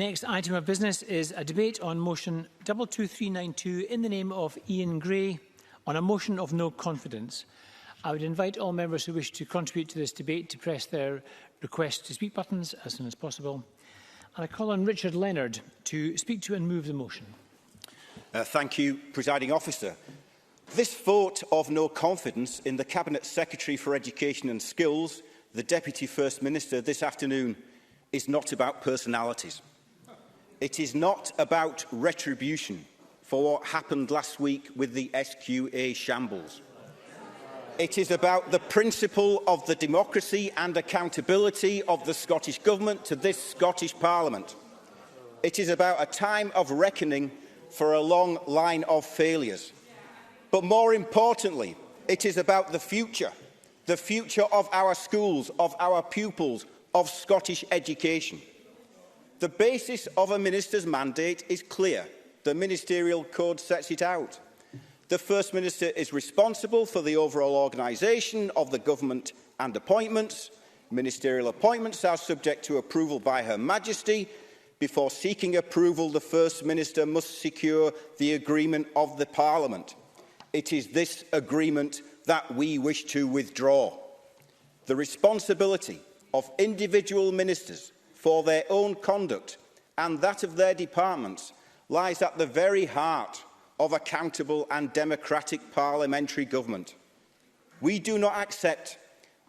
Next item of business is a debate on motion 22392 in the name of Ian Gray on a motion of no confidence. I would invite all members who wish to contribute to this debate to press their request to speak buttons as soon as possible. And I call on Richard Leonard to speak to and move the motion. Thank you, Presiding Officer. This vote of no confidence in the Cabinet Secretary for Education and Skills, the Deputy First Minister, this afternoon is not about personalities. It is not about retribution for what happened last week with the SQA shambles. It is about the principle of the democracy and accountability of the Scottish Government to this Scottish Parliament. It is about a time of reckoning for a long line of failures. But more importantly, it is about the future of our schools, of our pupils, of Scottish education. The basis of a minister's mandate is clear. The Ministerial Code sets it out. The First Minister is responsible for the overall organisation of the government and appointments. Ministerial appointments are subject to approval by Her Majesty. Before seeking approval, the First Minister must secure the agreement of the Parliament. It is this agreement that we wish to withdraw. The responsibility of individual ministers for their own conduct and that of their departments lies at the very heart of accountable and democratic parliamentary government. We do not accept,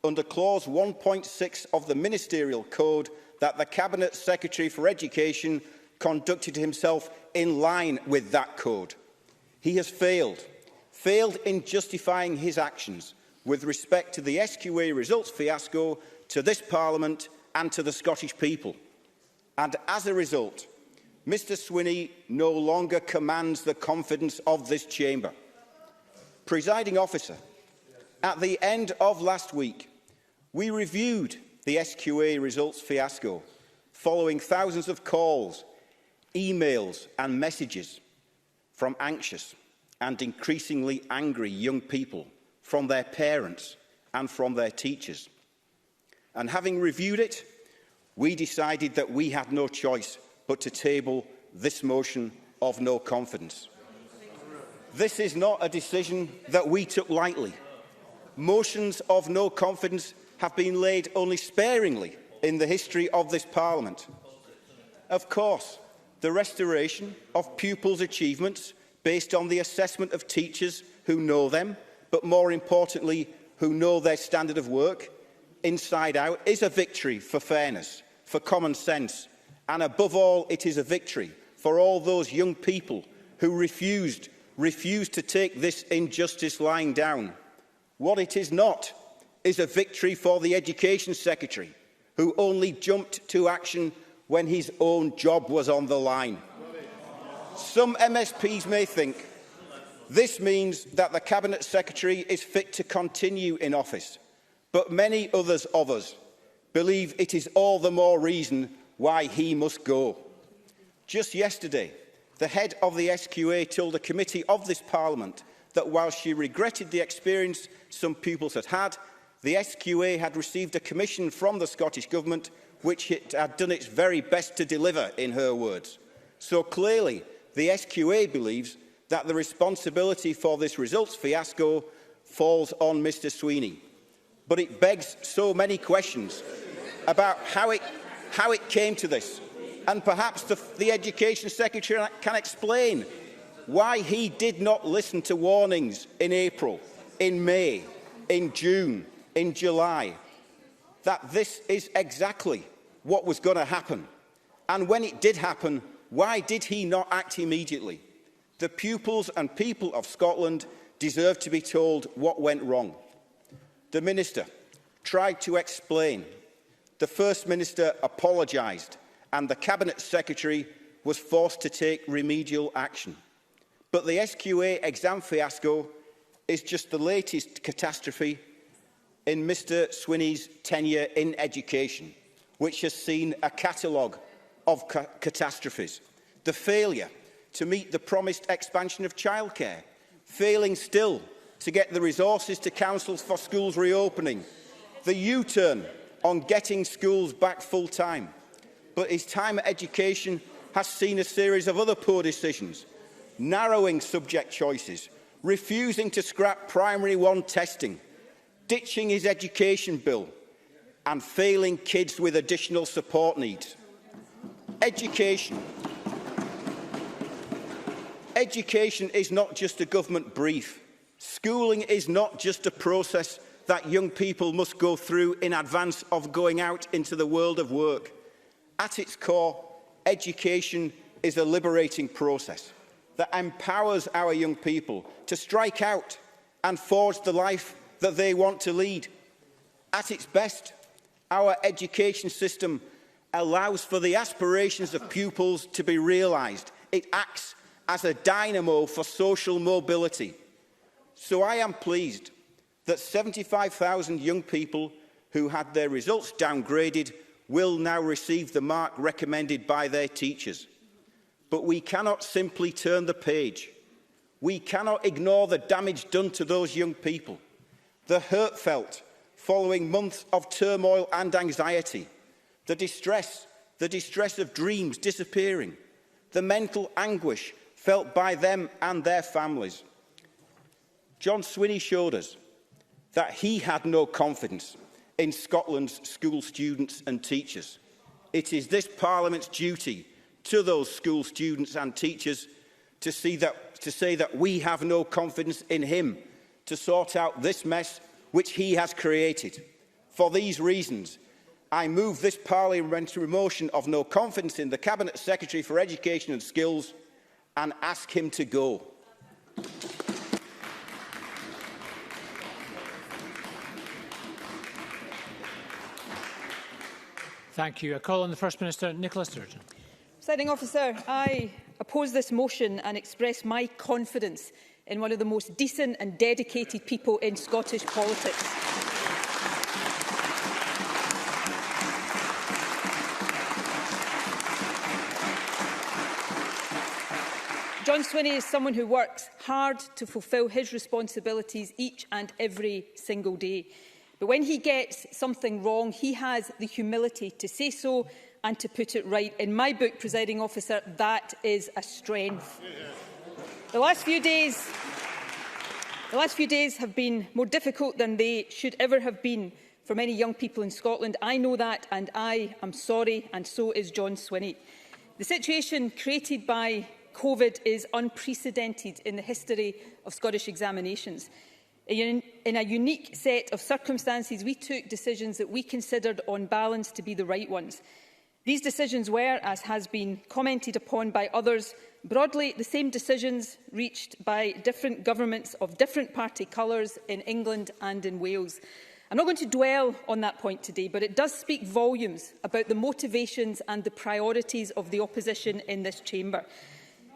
under clause 1.6 of the Ministerial Code, that the Cabinet Secretary for Education conducted himself in line with that code. He has failed in justifying his actions with respect to the SQA results fiasco to this Parliament and to the Scottish people. And as a result, Mr Swinney no longer commands the confidence of this chamber. Presiding Officer, at the end of last week, we reviewed the SQA results fiasco following thousands of calls, emails and messages from anxious and increasingly angry young people, from their parents and from their teachers. And having reviewed it, we decided that we had no choice but to table this motion of no confidence. This is not a decision that we took lightly. Motions of no confidence have been laid only sparingly in the history of this Parliament. Of course, the restoration of pupils' achievements based on the assessment of teachers who know them, but more importantly, who know their standard of work inside out, is a victory for fairness, for common sense, and above all, it is a victory for all those young people who refused to take this injustice lying down. What it is not is a victory for the Education Secretary, who only jumped to action when his own job was on the line. Some MSPs may think this means that the Cabinet Secretary is fit to continue in office, but many others of us believe it is all the more reason why he must go. Just yesterday, the head of the SQA told a committee of this Parliament that while she regretted the experience some pupils had had, the SQA had received a commission from the Scottish Government which it had done its very best to deliver, in her words. So clearly, the SQA believes that the responsibility for this results fiasco falls on Mr Swinney. But it begs so many questions about how it came to this. And perhaps the Education Secretary can explain why he did not listen to warnings in April, in May, in June, in July, that this is exactly what was going to happen. And when it did happen, why did he not act immediately? The pupils and people of Scotland deserve to be told what went wrong. The Minister tried to explain. The First Minister apologised, and the Cabinet Secretary was forced to take remedial action. But the SQA exam fiasco is just the latest catastrophe in Mr Swinney's tenure in education, which has seen a catalogue of catastrophes. The failure to meet the promised expansion of childcare, failing still to get the resources to councils for schools reopening, the U-turn on getting schools back full-time, but his time at education has seen a series of other poor decisions, narrowing subject choices, refusing to scrap Primary 1 testing, ditching his education bill, and failing kids with additional support needs. Education is not just a government brief. Schooling is not just a process that young people must go through in advance of going out into the world of work. At its core, education is a liberating process that empowers our young people to strike out and forge the life that they want to lead. At its best, our education system allows for the aspirations of pupils to be realised. It acts as a dynamo for social mobility. So I am pleased that 75,000 young people who had their results downgraded will now receive the mark recommended by their teachers. But we cannot simply turn the page. We cannot ignore the damage done to those young people, the hurt felt following months of turmoil and anxiety, the distress of dreams disappearing, the mental anguish felt by them and their families. John Swinney showed us that he had no confidence in Scotland's school students and teachers. It is this Parliament's duty to those school students and teachers to say that we have no confidence in him to sort out this mess which he has created. For these reasons, I move this parliamentary motion of no confidence in the Cabinet Secretary for Education and Skills and ask him to go. Thank you. I call on the First Minister, Nicola Sturgeon. Presiding Officer, I oppose this motion and express my confidence in one of the most decent and dedicated people in Scottish politics. John Swinney is someone who works hard to fulfil his responsibilities each and every single day. But when he gets something wrong, he has the humility to say so and to put it right. In my book, Presiding Officer, that is a strength. The last few days have been more difficult than they should ever have been for many young people in Scotland. I know that, and I am sorry, and so is John Swinney. The situation created by COVID is unprecedented in the history of Scottish examinations. In a unique set of circumstances, we took decisions that we considered on balance to be the right ones. These decisions were, as has been commented upon by others, broadly the same decisions reached by different governments of different party colours in England and in Wales. I'm not going to dwell on that point today, but it does speak volumes about the motivations and the priorities of the opposition in this chamber.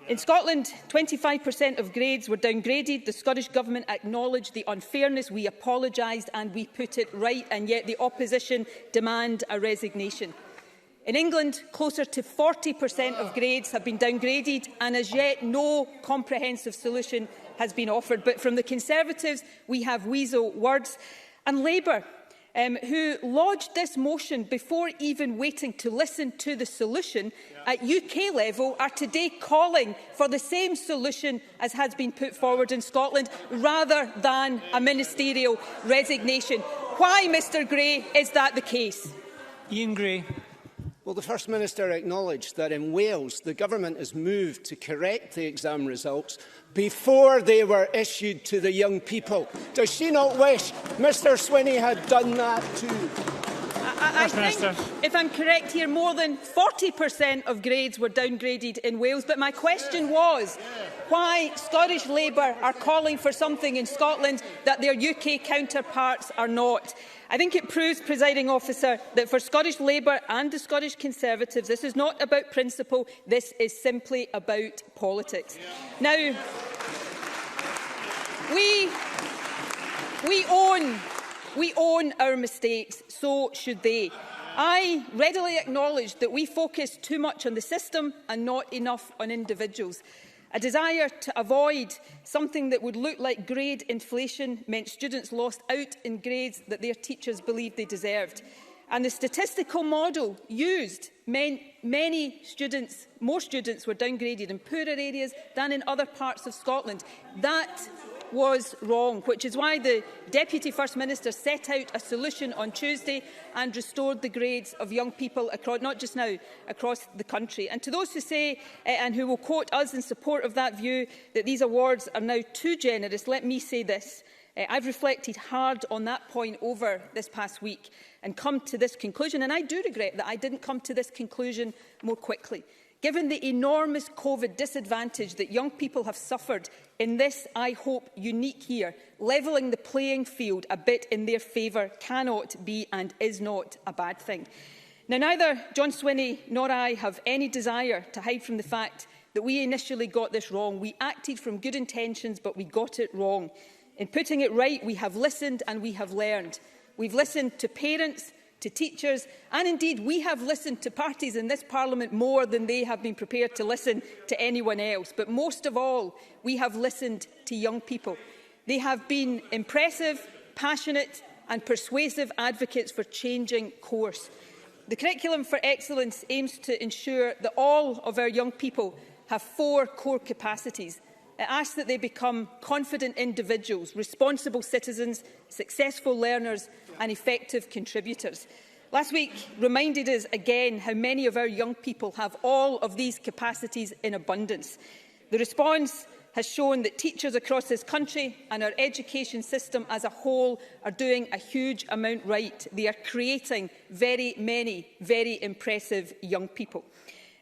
In Scotland, 25% of grades were downgraded. The Scottish Government acknowledged the unfairness. We apologised and we put it right, and yet the opposition demand a resignation. In England, closer to 40% of grades have been downgraded, and as yet no comprehensive solution has been offered. But from the Conservatives, we have weasel words. And Labour, who lodged this motion before even waiting to listen to the solution at UK level, are today calling for the same solution as has been put forward in Scotland, rather than a ministerial resignation. Why, Mr Gray, is that the case? Ian Gray. Well, the First Minister acknowledged that in Wales, the Government has moved to correct the exam results before they were issued to the young people. Does she not wish Mr Swinney had done that too? I think, if I'm correct here, more than 40% of grades were downgraded in Wales. But my question was why Scottish Labour are calling for something in Scotland that their UK counterparts are not. I think it proves, Presiding Officer, that for Scottish Labour and the Scottish Conservatives, this is not about principle, this is simply about politics. Now, we own our mistakes, so should they. I readily acknowledge that we focus too much on the system and not enough on individuals. A desire to avoid something that would look like grade inflation meant students lost out in grades that their teachers believed they deserved. And the statistical model used meant more students were downgraded in poorer areas than in other parts of Scotland. That was wrong, which is why the Deputy First Minister set out a solution on Tuesday and restored the grades of young people, across, not just now, across the country. And to those who say, and who will quote us in support of that view, that these awards are now too generous, let me say this. I've reflected hard on that point over this past week and come to this conclusion, and I do regret that I didn't come to this conclusion more quickly. Given the enormous COVID disadvantage that young people have suffered in this, I hope, unique year, levelling the playing field a bit in their favour cannot be and is not a bad thing. Now, neither John Swinney nor I have any desire to hide from the fact that we initially got this wrong. We acted from good intentions, but we got it wrong. In putting it right, we have listened and we have learned. We've listened to parents, to teachers, and indeed we have listened to parties in this Parliament more than they have been prepared to listen to anyone else. But most of all, we have listened to young people. They have been impressive, passionate and persuasive advocates for changing course. The Curriculum for Excellence aims to ensure that all of our young people have 4 core capacities. It asks that they become confident individuals, responsible citizens, successful learners and effective contributors. Last week reminded us again how many of our young people have all of these capacities in abundance. The response has shown that teachers across this country and our education system as a whole are doing a huge amount right. They are creating very many very impressive young people.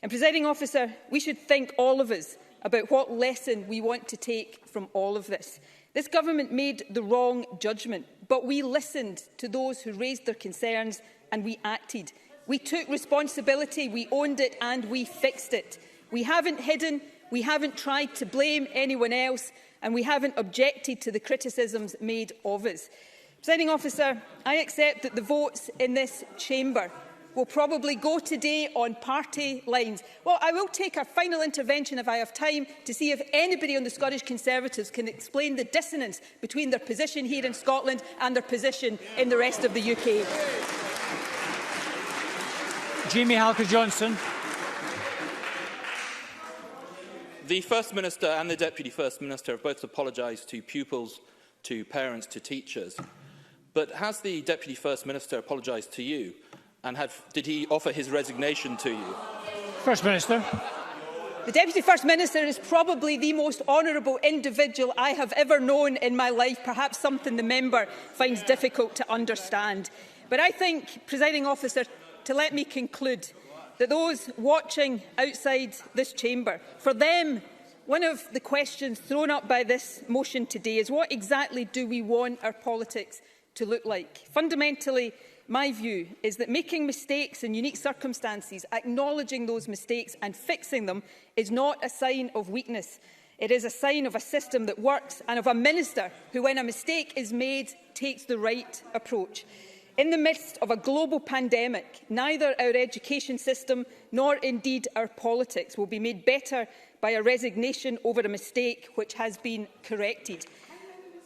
And, Presiding Officer, we should think, all of us, about what lesson we want to take from all of this. This government made the wrong judgment, but we listened to those who raised their concerns and we acted. We took responsibility, we owned it and we fixed it. We haven't hidden, we haven't tried to blame anyone else and we haven't objected to the criticisms made of us. Presiding Officer, I accept that the votes in this chamber will probably go today on party lines. Well, I will take a final intervention if I have time to see if anybody on the Scottish Conservatives can explain the dissonance between their position here in Scotland and their position in the rest of the UK. Jamie Halker-Johnson. The First Minister and the Deputy First Minister have both apologised to pupils, to parents, to teachers. But has the Deputy First Minister apologised to you? And did he offer his resignation to you? First Minister. The Deputy First Minister is probably the most honourable individual I have ever known in my life, perhaps something the member finds difficult to understand. But I think, Presiding Officer, to let me conclude, that those watching outside this chamber, for them, one of the questions thrown up by this motion today is what exactly do we want our politics to look like? Fundamentally, my view is that making mistakes in unique circumstances, acknowledging those mistakes and fixing them is not a sign of weakness. It is a sign of a system that works and of a minister who, when a mistake is made, takes the right approach. In the midst of a global pandemic, neither our education system nor indeed our politics will be made better by a resignation over a mistake which has been corrected.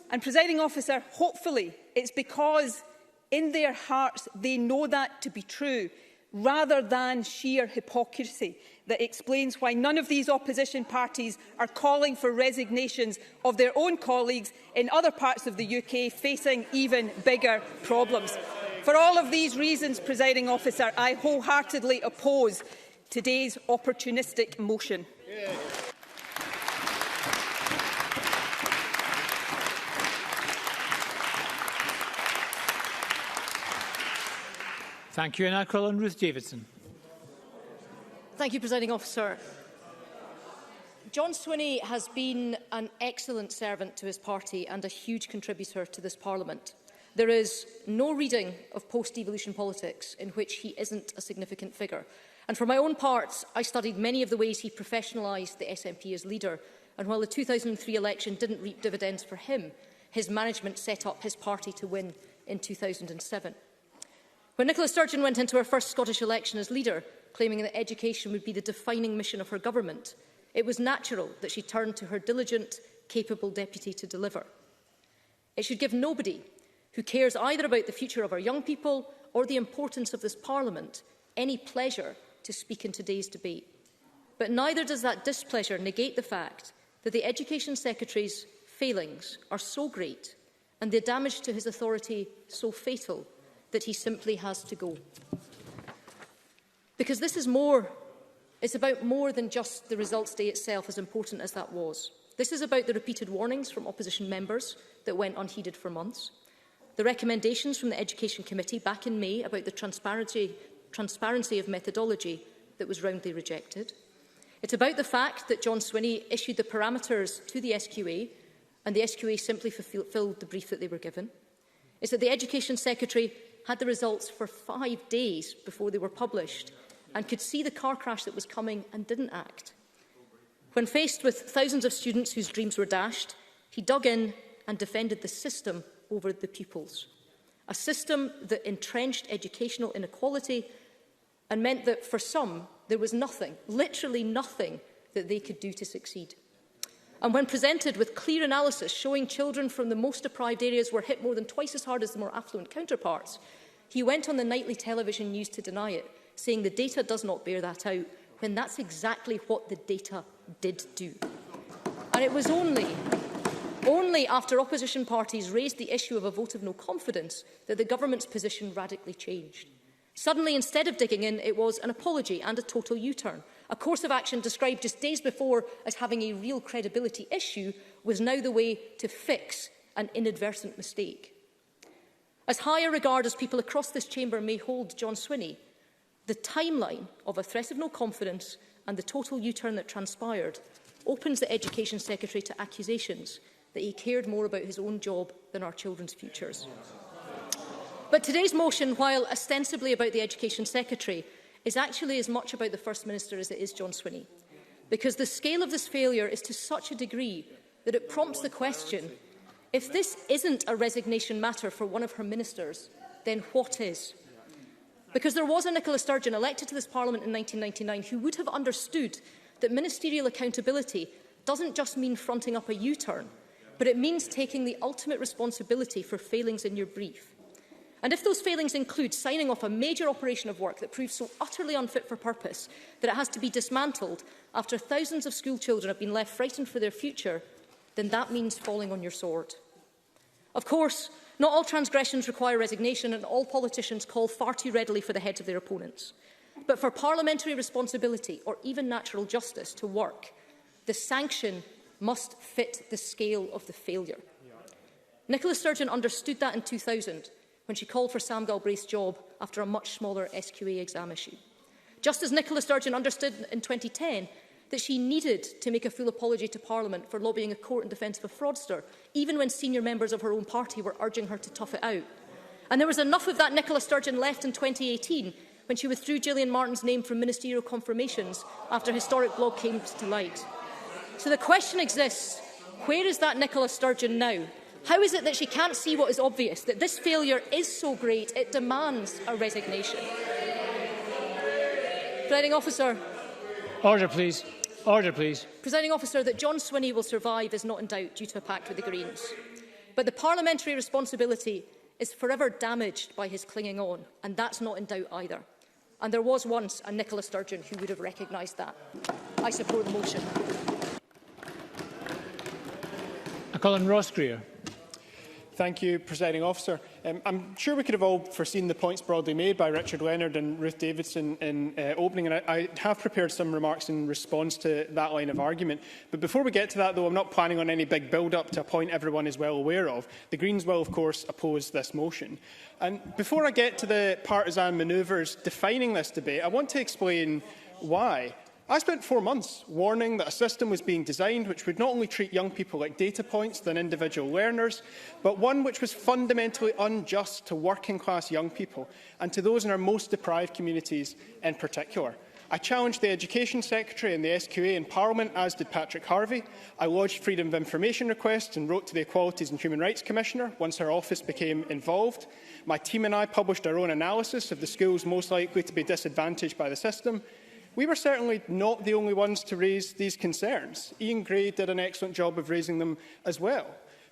And, Presiding Officer, hopefully it's because in their hearts they know that to be true, rather than sheer hypocrisy, that explains why none of these opposition parties are calling for resignations of their own colleagues in other parts of the UK facing even bigger problems. For all of these reasons, Presiding Officer, I wholeheartedly oppose today's opportunistic motion. Thank you. And I call on Ruth Davidson. Thank you, Presiding Officer. John Swinney has been an excellent servant to his party and a huge contributor to this Parliament. There is no reading of post-devolution politics in which he isn't a significant figure. And for my own part, I studied many of the ways he professionalised the SNP as leader. And while the 2003 election didn't reap dividends for him, his management set up his party to win in 2007. When Nicola Sturgeon went into her first Scottish election as leader, claiming that education would be the defining mission of her government, it was natural that she turned to her diligent, capable deputy to deliver. It should give nobody who cares either about the future of our young people or the importance of this Parliament any pleasure to speak in today's debate. But neither does that displeasure negate the fact that the Education Secretary's failings are so great and the damage to his authority so fatal that he simply has to go. Because this is more, it's about more than just the results day itself, as important as that was. This is about the repeated warnings from opposition members that went unheeded for months, the recommendations from the Education Committee back in May about the transparency of methodology that was roundly rejected. It's about the fact that John Swinney issued the parameters to the SQA and the SQA simply fulfilled the brief that they were given. It's that the Education Secretary had the results for 5 days before they were published and could see the car crash that was coming and didn't act. When faced with thousands of students whose dreams were dashed, he dug in and defended the system over the pupils. A system that entrenched educational inequality and meant that for some, there was nothing, literally nothing, that they could do to succeed. And when presented with clear analysis showing children from the most deprived areas were hit more than twice as hard as the more affluent counterparts, he went on the nightly television news to deny it, saying the data does not bear that out, when that's exactly what the data did do. And it was only after opposition parties raised the issue of a vote of no confidence that the government's position radically changed. Suddenly, instead of digging in, it was an apology and a total U-turn. A course of action described just days before as having a real credibility issue was now the way to fix an inadvertent mistake. As high a regard as people across this chamber may hold John Swinney, the timeline of a threat of no confidence and the total U-turn that transpired opens the Education Secretary to accusations that he cared more about his own job than our children's futures. But today's motion, while ostensibly about the Education Secretary, is actually as much about the First Minister as it is John Swinney, because the scale of this failure is to such a degree that it prompts the question, if this isn't a resignation matter for one of her ministers, then what is? Because there was a Nicola Sturgeon elected to this Parliament in 1999 who would have understood that ministerial accountability doesn't just mean fronting up a U-turn, but it means taking the ultimate responsibility for failings in your brief. And if those failings include signing off a major operation of work that proves so utterly unfit for purpose that it has to be dismantled after thousands of school children have been left frightened for their future, then that means falling on your sword. Of course, not all transgressions require resignation, and all politicians call far too readily for the heads of their opponents. But for parliamentary responsibility, or even natural justice, to work, the sanction must fit the scale of the failure. Nicola Sturgeon understood that in 2000, when she called for Sam Galbraith's job after a much smaller SQA exam issue. Just as Nicola Sturgeon understood in 2010 that she needed to make a full apology to Parliament for lobbying a court in defence of a fraudster, even when senior members of her own party were urging her to tough it out. And there was enough of that Nicola Sturgeon left in 2018 when she withdrew Gillian Martin's name from ministerial confirmations after historic blog came to light. So the question exists, where is that Nicola Sturgeon now? How is it that she can't see what is obvious, that this failure is so great it demands a resignation? Presiding Officer. Order, please. Order, please. Presiding Officer, that John Swinney will survive is not in doubt due to a pact with the Greens. But the parliamentary responsibility is forever damaged by his clinging on, and that's not in doubt either. And there was once a Nicola Sturgeon who would have recognised that. I support the motion. Colin Ross-Greer. Thank you, Presiding Officer. I'm sure we could have all foreseen the points broadly made by Richard Leonard and Ruth Davidson in opening, and I have prepared some remarks in response to that line of argument. But before we get to that, though, I'm not planning on any big build-up to a point everyone is well aware of. The Greens will, of course, oppose this motion. And before I get to the partisan manoeuvres defining this debate, I want to explain why. I spent 4 months warning that a system was being designed which would not only treat young people like data points than individual learners, but one which was fundamentally unjust to working-class young people and to those in our most deprived communities in particular. I challenged the Education Secretary and the SQA in Parliament, as did Patrick Harvey. I lodged freedom of information requests and wrote to the Equalities and Human Rights Commissioner once her office became involved. My team and I published our own analysis of the schools most likely to be disadvantaged by the system. We were certainly not the only ones to raise these concerns. Ian Gray did an excellent job of raising them as well.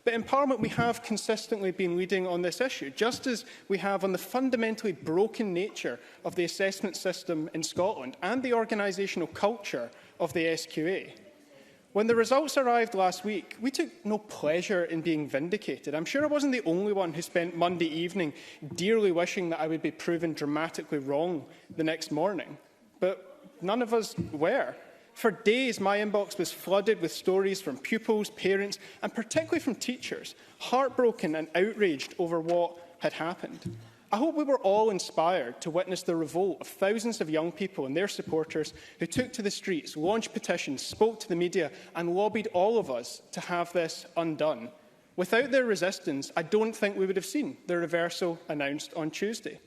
But in Parliament, we have consistently been leading on this issue, just as we have on the fundamentally broken nature of the assessment system in Scotland and the organisational culture of the SQA. When the results arrived last week, we took no pleasure in being vindicated. I'm sure I wasn't the only one who spent Monday evening dearly wishing that I would be proven dramatically wrong the next morning. But none of us were. For days, my inbox was flooded with stories from pupils, parents, and particularly from teachers, heartbroken and outraged over what had happened. I hope we were all inspired to witness the revolt of thousands of young people and their supporters who took to the streets, launched petitions, spoke to the media and lobbied all of us to have this undone. Without their resistance, I don't think we would have seen the reversal announced on Tuesday.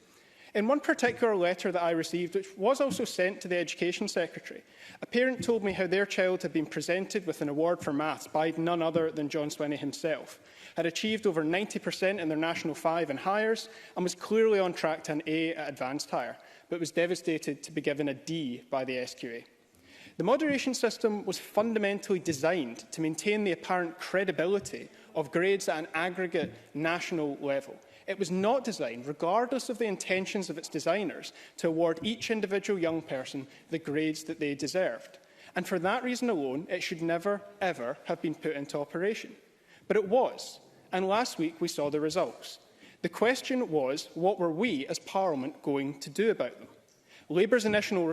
In one particular letter that I received, which was also sent to the Education Secretary, a parent told me how their child had been presented with an award for maths by none other than John Swinney himself, had achieved over 90% in their National 5 and Highers, and was clearly on track to an A at Advanced Higher, but was devastated to be given a D by the SQA. The moderation system was fundamentally designed to maintain the apparent credibility of grades at an aggregate national level. It was not designed, regardless of the intentions of its designers, to award each individual young person the grades that they deserved. And for that reason alone, it should never, ever have been put into operation. But it was, and last week we saw the results. The question was, what were we as Parliament going to do about them? Labour's initial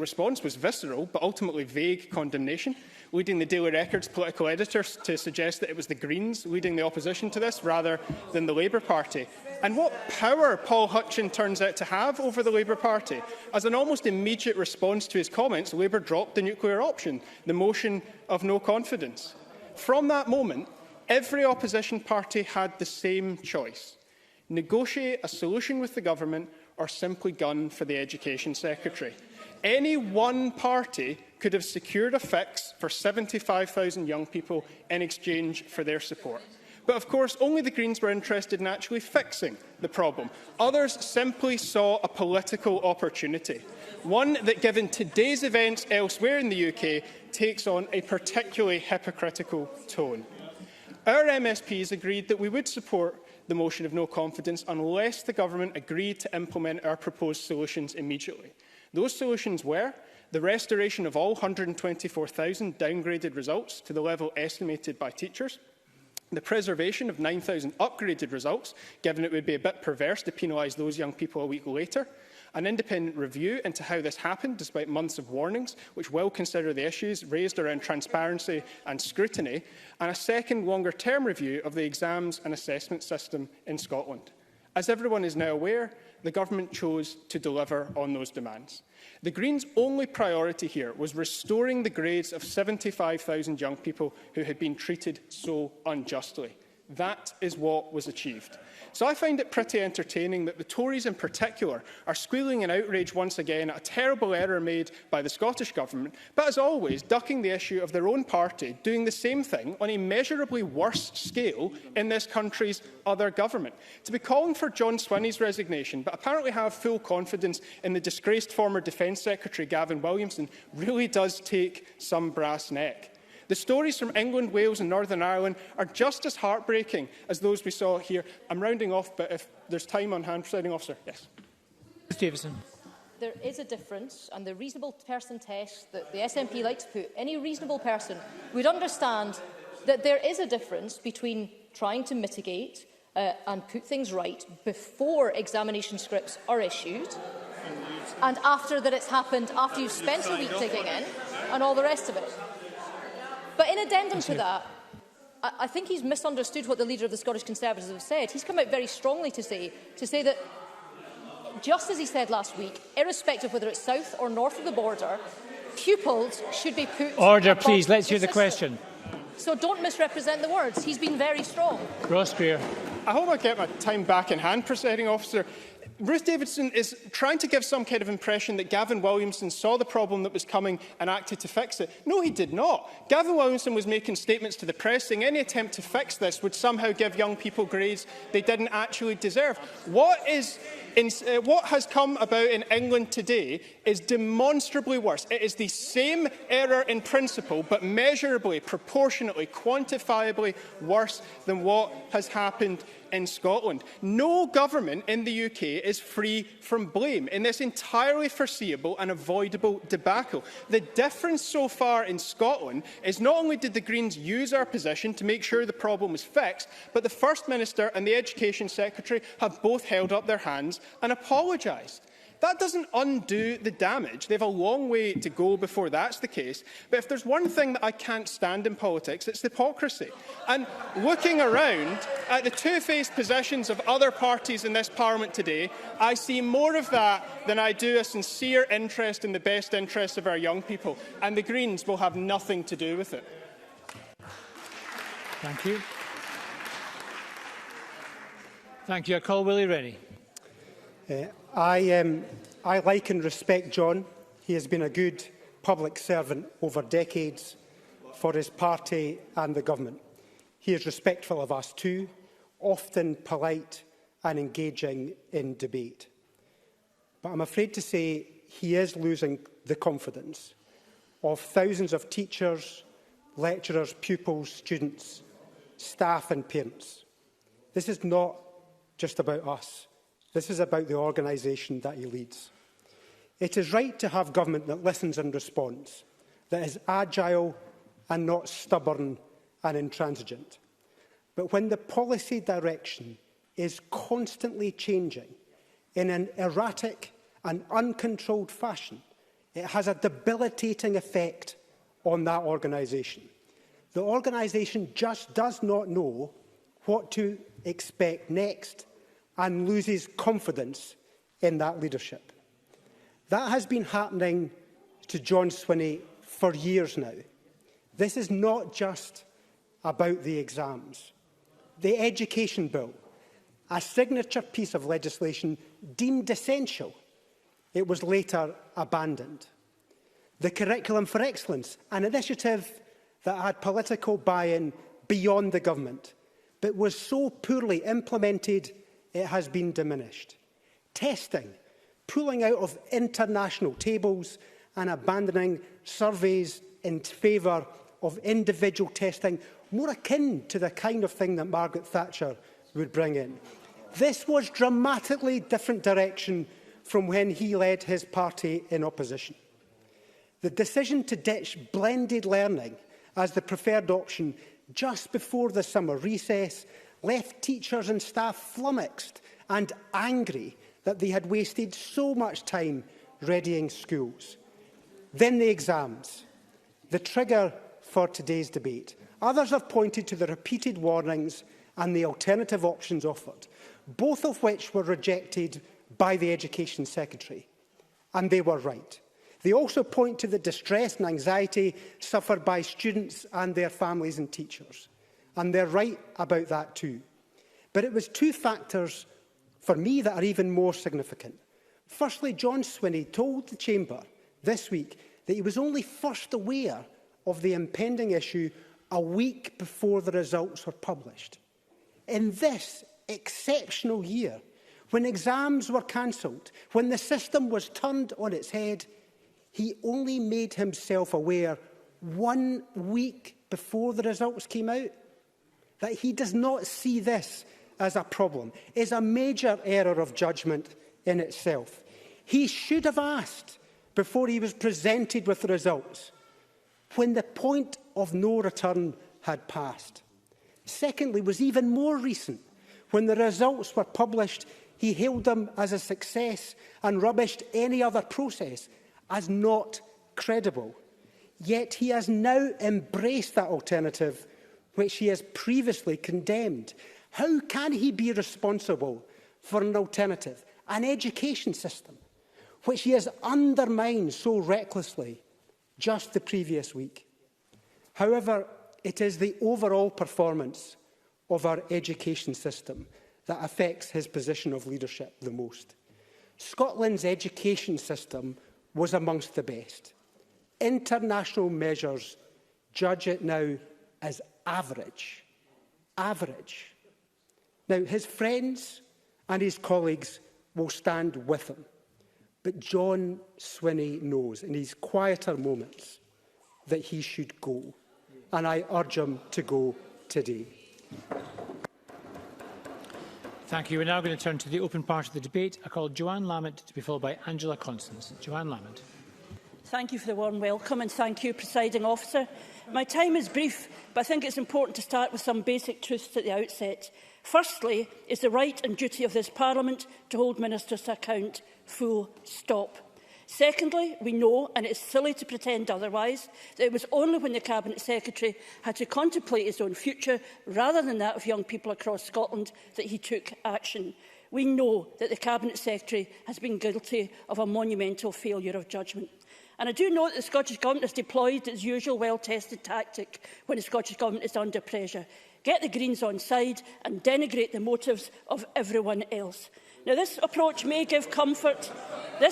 response was visceral, but ultimately vague condemnation, leading the Daily Record's political editors to suggest that it was the Greens leading the opposition to this rather than the Labour Party. And what power Paul Hutchin turns out to have over the Labour Party. As an almost immediate response to his comments, Labour dropped the nuclear option, the motion of no confidence. From that moment, every opposition party had the same choice: negotiate a solution with the government or simply gun for the Education Secretary. Any one party could have secured a fix for 75,000 young people in exchange for their support. But of course, only the Greens were interested in actually fixing the problem. Others simply saw a political opportunity, one that, given today's events elsewhere in the UK, takes on a particularly hypocritical tone. Our MSPs agreed that we would support the motion of no confidence unless the government agreed to implement our proposed solutions immediately. Those solutions were the restoration of all 124,000 downgraded results to the level estimated by teachers, the preservation of 9,000 upgraded results, given it would be a bit perverse to penalise those young people a week later, an independent review into how this happened despite months of warnings, which will consider the issues raised around transparency and scrutiny, and a second longer-term review of the exams and assessment system in Scotland. As everyone is now aware, the government chose to deliver on those demands. The Greens' only priority here was restoring the grades of 75,000 young people who had been treated so unjustly. That is what was achieved. So I find it pretty entertaining that the Tories in particular are squealing in outrage once again at a terrible error made by the Scottish Government, but as always, ducking the issue of their own party doing the same thing on a measurably worse scale in this country's other government. To be calling for John Swinney's resignation, but apparently have full confidence in the disgraced former Defence Secretary Gavin Williamson, really does take some brass neck. The stories from England, Wales and Northern Ireland are just as heartbreaking as those we saw here. I'm rounding off, but if there's time on hand, Presiding Officer, yes. Davison. There is a difference, and the reasonable person test that the SNP like to put, any reasonable person would understand that there is a difference between trying to mitigate and put things right before examination scripts are issued and after that it's happened, after you've spent a week digging in and all the rest of it. But in addendum to that, I think he's misunderstood what the leader of the Scottish Conservatives have said. He's come out very strongly to say that, just as he said last week, irrespective of whether it's south or north of the border, pupils should be put... Order, please. Let's hear the question. So don't misrepresent the words. He's been very strong. Ross Greer. I hope I get my time back in hand, Presiding Officer. Ruth Davidson is trying to give some kind of impression that Gavin Williamson saw the problem that was coming and acted to fix it. No, he did not. Gavin Williamson was making statements to the press saying any attempt to fix this would somehow give young people grades they didn't actually deserve. What is What has come about in England today is demonstrably worse. It is the same error in principle, but measurably, proportionately, quantifiably worse than what has happened in Scotland. No government in the UK is free from blame in this entirely foreseeable and avoidable debacle. The difference so far in Scotland is not only did the Greens use our position to make sure the problem was fixed, but the First Minister and the Education Secretary have both held up their hands and apologised. That doesn't undo the damage. They have a long way to go before that's the case. But if there's one thing that I can't stand in politics, it's hypocrisy. And looking around at the two-faced positions of other parties in this Parliament today, I see more of that than I do a sincere interest in the best interests of our young people. And the Greens will have nothing to do with it. Thank you. Thank you. I call Willie Rennie. I like and respect John. He has been a good public servant over decades for his party and the government. He is respectful of us too, often polite and engaging in debate. But I'm afraid to say he is losing the confidence of thousands of teachers, lecturers, pupils, students, staff and parents. This is not just about us. This is about the organisation that he leads. It is right to have government that listens and responds, that is agile and not stubborn and intransigent. But when the policy direction is constantly changing in an erratic and uncontrolled fashion, it has a debilitating effect on that organisation. The organisation just does not know what to expect next and loses confidence in that leadership. That has been happening to John Swinney for years now. This is not just about the exams. The Education Bill, a signature piece of legislation deemed essential, it was later abandoned. The Curriculum for Excellence, an initiative that had political buy-in beyond the government, but was so poorly implemented it has been diminished. Testing, pulling out of international tables and abandoning surveys in favour of individual testing, more akin to the kind of thing that Margaret Thatcher would bring in. This was dramatically different direction from when he led his party in opposition. The decision to ditch blended learning as the preferred option just before the summer recess left teachers and staff flummoxed and angry that they had wasted so much time readying schools. Then the exams, the trigger for today's debate. Others have pointed to the repeated warnings and the alternative options offered, both of which were rejected by the Education Secretary. And they were right. They also point to the distress and anxiety suffered by students and their families and teachers. And they're right about that too. But it was two factors for me that are even more significant. Firstly, John Swinney told the Chamber this week that he was only first aware of the impending issue a week before the results were published. In this exceptional year, when exams were cancelled, when the system was turned on its head, he only made himself aware 1 week before the results came out. That he does not see this as a problem is a major error of judgment in itself. He should have asked before he was presented with the results, when the point of no return had passed. Secondly, was even more recent. When the results were published, he hailed them as a success and rubbished any other process as not credible. Yet he has now embraced that alternative, which he has previously condemned. How can he be responsible for an alternative, an education system, which he has undermined so recklessly just the previous week? However, it is the overall performance of our education system that affects his position of leadership the most. Scotland's education system was amongst the best. International measures judge it now as average. Average. Now, his friends and his colleagues will stand with him. But John Swinney knows in his quieter moments that he should go, and I urge him to go today. Thank you. We're now going to turn to the open part of the debate. I call Joanne Lamont to be followed by Angela Constance. Joanne Lamont. Thank you for the warm welcome, and thank you, Presiding Officer. My time is brief, but I think it's important to start with some basic truths at the outset. Firstly, is the right and duty of this Parliament to hold ministers to account, full stop. Secondly, we know, and it is silly to pretend otherwise, that it was only when the Cabinet Secretary had to contemplate his own future, rather than that of young people across Scotland, that he took action. We know that the Cabinet Secretary has been guilty of a monumental failure of judgment. And I do know that the Scottish Government has deployed its usual well-tested tactic when the Scottish Government is under pressure. Get the Greens on side and denigrate the motives of everyone else. Now, this approach may give comfort to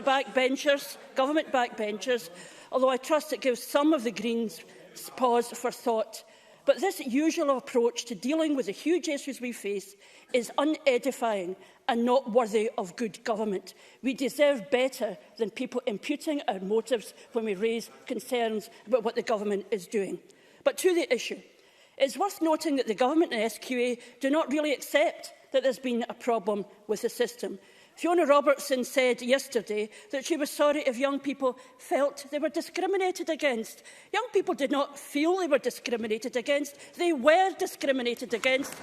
backbenchers, government backbenchers, although I trust it gives some of the Greens pause for thought. But this usual approach to dealing with the huge issues we face is unedifying and not worthy of good government. We deserve better than people imputing our motives when we raise concerns about what the government is doing. But to the issue, it's worth noting that the government and SQA do not really accept that there's been a problem with the system. Fiona Robertson said yesterday that she was sorry if young people felt they were discriminated against. Young people did not feel they were discriminated against. They were discriminated against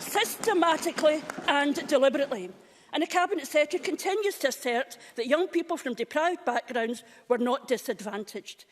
systematically and deliberately. And the Cabinet Secretary continues to assert that young people from deprived backgrounds were not disadvantaged.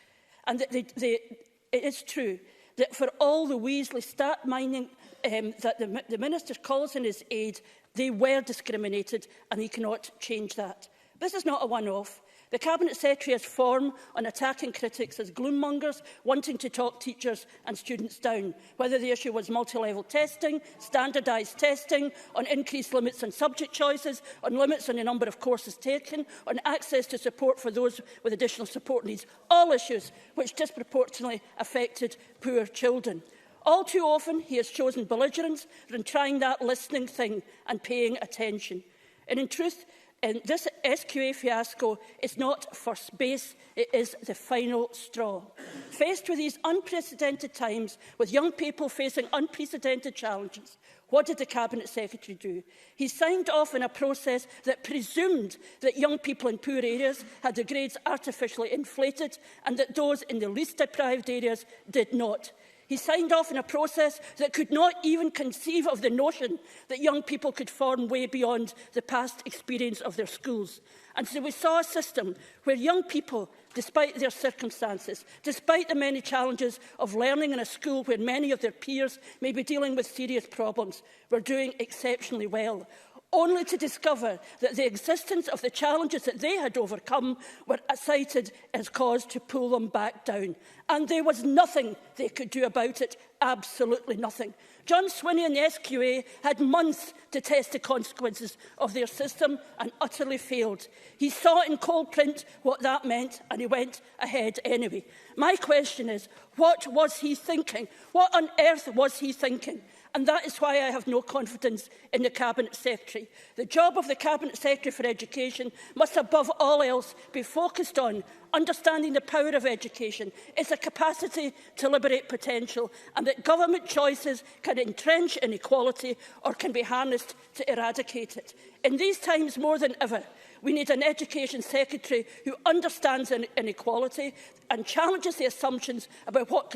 And that it is true that for all the Weasley stat mining that the Minister calls in his aid, they were discriminated, and he cannot change that. This is not a one-off. The Cabinet Secretary has form on attacking critics as gloommongers, wanting to talk teachers and students down, whether the issue was multi-level testing, standardised testing, on increased limits on subject choices, on limits on the number of courses taken, on access to support for those with additional support needs, all issues which disproportionately affected poor children. All too often, he has chosen belligerence in trying that listening thing and paying attention. And in truth, this SQA fiasco is not first base, it is the final straw. Faced with these unprecedented times, with young people facing unprecedented challenges, what did the Cabinet Secretary do? He signed off on a process that presumed that young people in poor areas had their grades artificially inflated and that those in the least deprived areas did not. He signed off on a process that could not even conceive of the notion that young people could form way beyond the past experience of their schools. And so we saw a system where young people, despite their circumstances, despite the many challenges of learning in a school where many of their peers may be dealing with serious problems, were doing exceptionally well, only to discover that the existence of the challenges that they had overcome were cited as cause to pull them back down. And there was nothing they could do about it, absolutely nothing. John Swinney and the SQA had months to test the consequences of their system and utterly failed. He saw in cold print what that meant, and he went ahead anyway. My question is, what was he thinking? What on earth was he thinking? And that is why I have no confidence in the Cabinet Secretary. The job of the Cabinet Secretary for Education must above all else be focused on understanding the power of education, its capacity to liberate potential, and that government choices can entrench inequality or can be harnessed to eradicate it. In these times more than ever, we need an Education Secretary who understands inequality and challenges the assumptions about what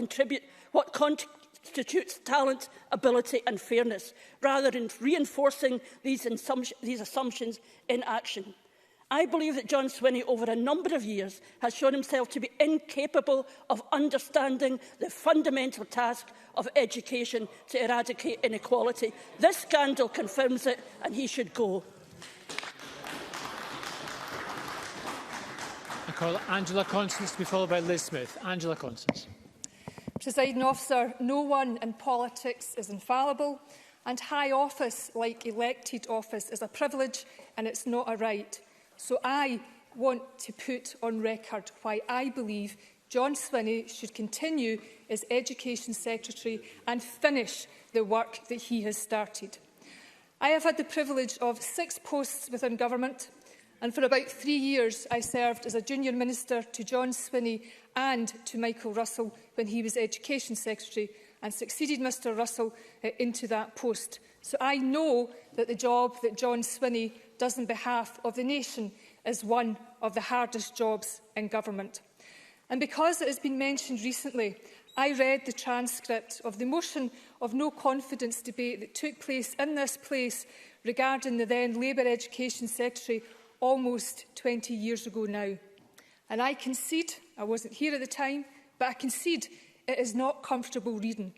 constitutes talent, ability and fairness, rather than reinforcing these assumptions in action. I believe that John Swinney, over a number of years, has shown himself to be incapable of understanding the fundamental task of education to eradicate inequality. This scandal confirms it, and he should go. I call Angela Constance to be followed by Liz Smith. Angela Constance. Presiding Officer, no one in politics is infallible, and high office, like elected office, is a privilege and it's not a right. So I want to put on record why I believe John Swinney should continue as Education Secretary and finish the work that he has started. I have had the privilege of 6 posts within government, and for about 3 years I served as a junior minister to John Swinney and to Michael Russell when he was Education Secretary, and succeeded Mr Russell into that post. So I know that the job that John Swinney does on behalf of the nation is one of the hardest jobs in government. And because it has been mentioned recently, I read the transcript of the motion of no confidence debate that took place in this place regarding the then Labour Education Secretary almost 20 years ago now. And I concede, I wasn't here at the time, but I concede it is not comfortable reading.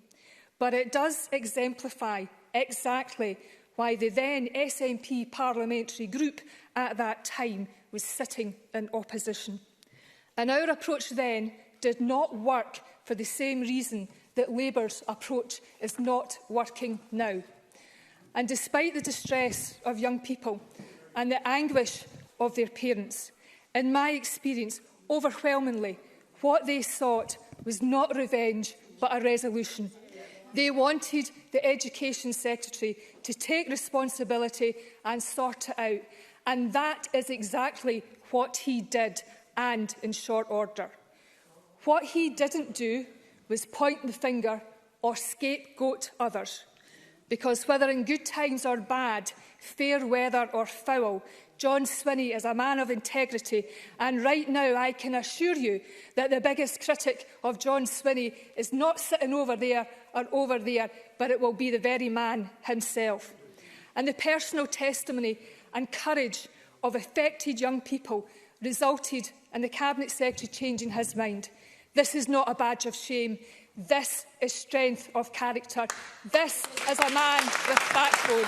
But it does exemplify exactly why the then SNP parliamentary group at that time was sitting in opposition. And our approach then did not work for the same reason that Labour's approach is not working now. And despite the distress of young people and the anguish of their parents, in my experience, overwhelmingly, what they sought was not revenge, but a resolution. They wanted the Education Secretary to take responsibility and sort it out. And that is exactly what he did, and in short order. What he didn't do was point the finger or scapegoat others. Because whether in good times or bad, fair weather or foul, John Swinney is a man of integrity, and right now I can assure you that the biggest critic of John Swinney is not sitting over there or over there, but it will be the very man himself. And the personal testimony and courage of affected young people resulted in the Cabinet Secretary changing his mind. This is not a badge of shame. This is strength of character. This is a man with backbone.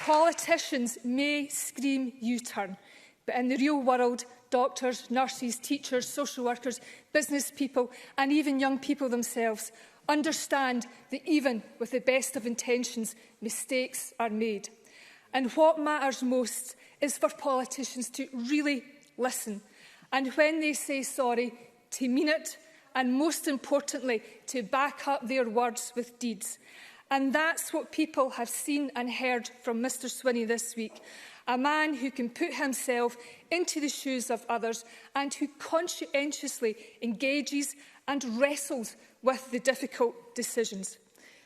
Politicians may scream U-turn, but in the real world, doctors, nurses, teachers, social workers, business people and even young people themselves understand that even with the best of intentions, mistakes are made. And what matters most is for politicians to really listen, and when they say sorry, to mean it, and most importantly, to back up their words with deeds. And that's what people have seen and heard from Mr Swinney this week. A man who can put himself into the shoes of others and who conscientiously engages and wrestles with the difficult decisions.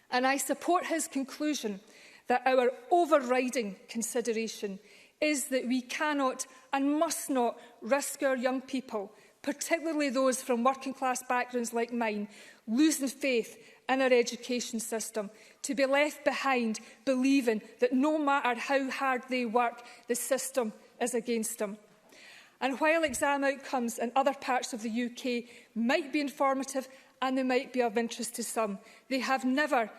And I support his conclusion that our overriding consideration is that we cannot and must not risk our young people, particularly those from working class backgrounds like mine, losing faith in our education system, to be left behind believing that no matter how hard they work, the system is against them. And while exam outcomes in other parts of the UK might be informative and they might be of interest to some, they have never,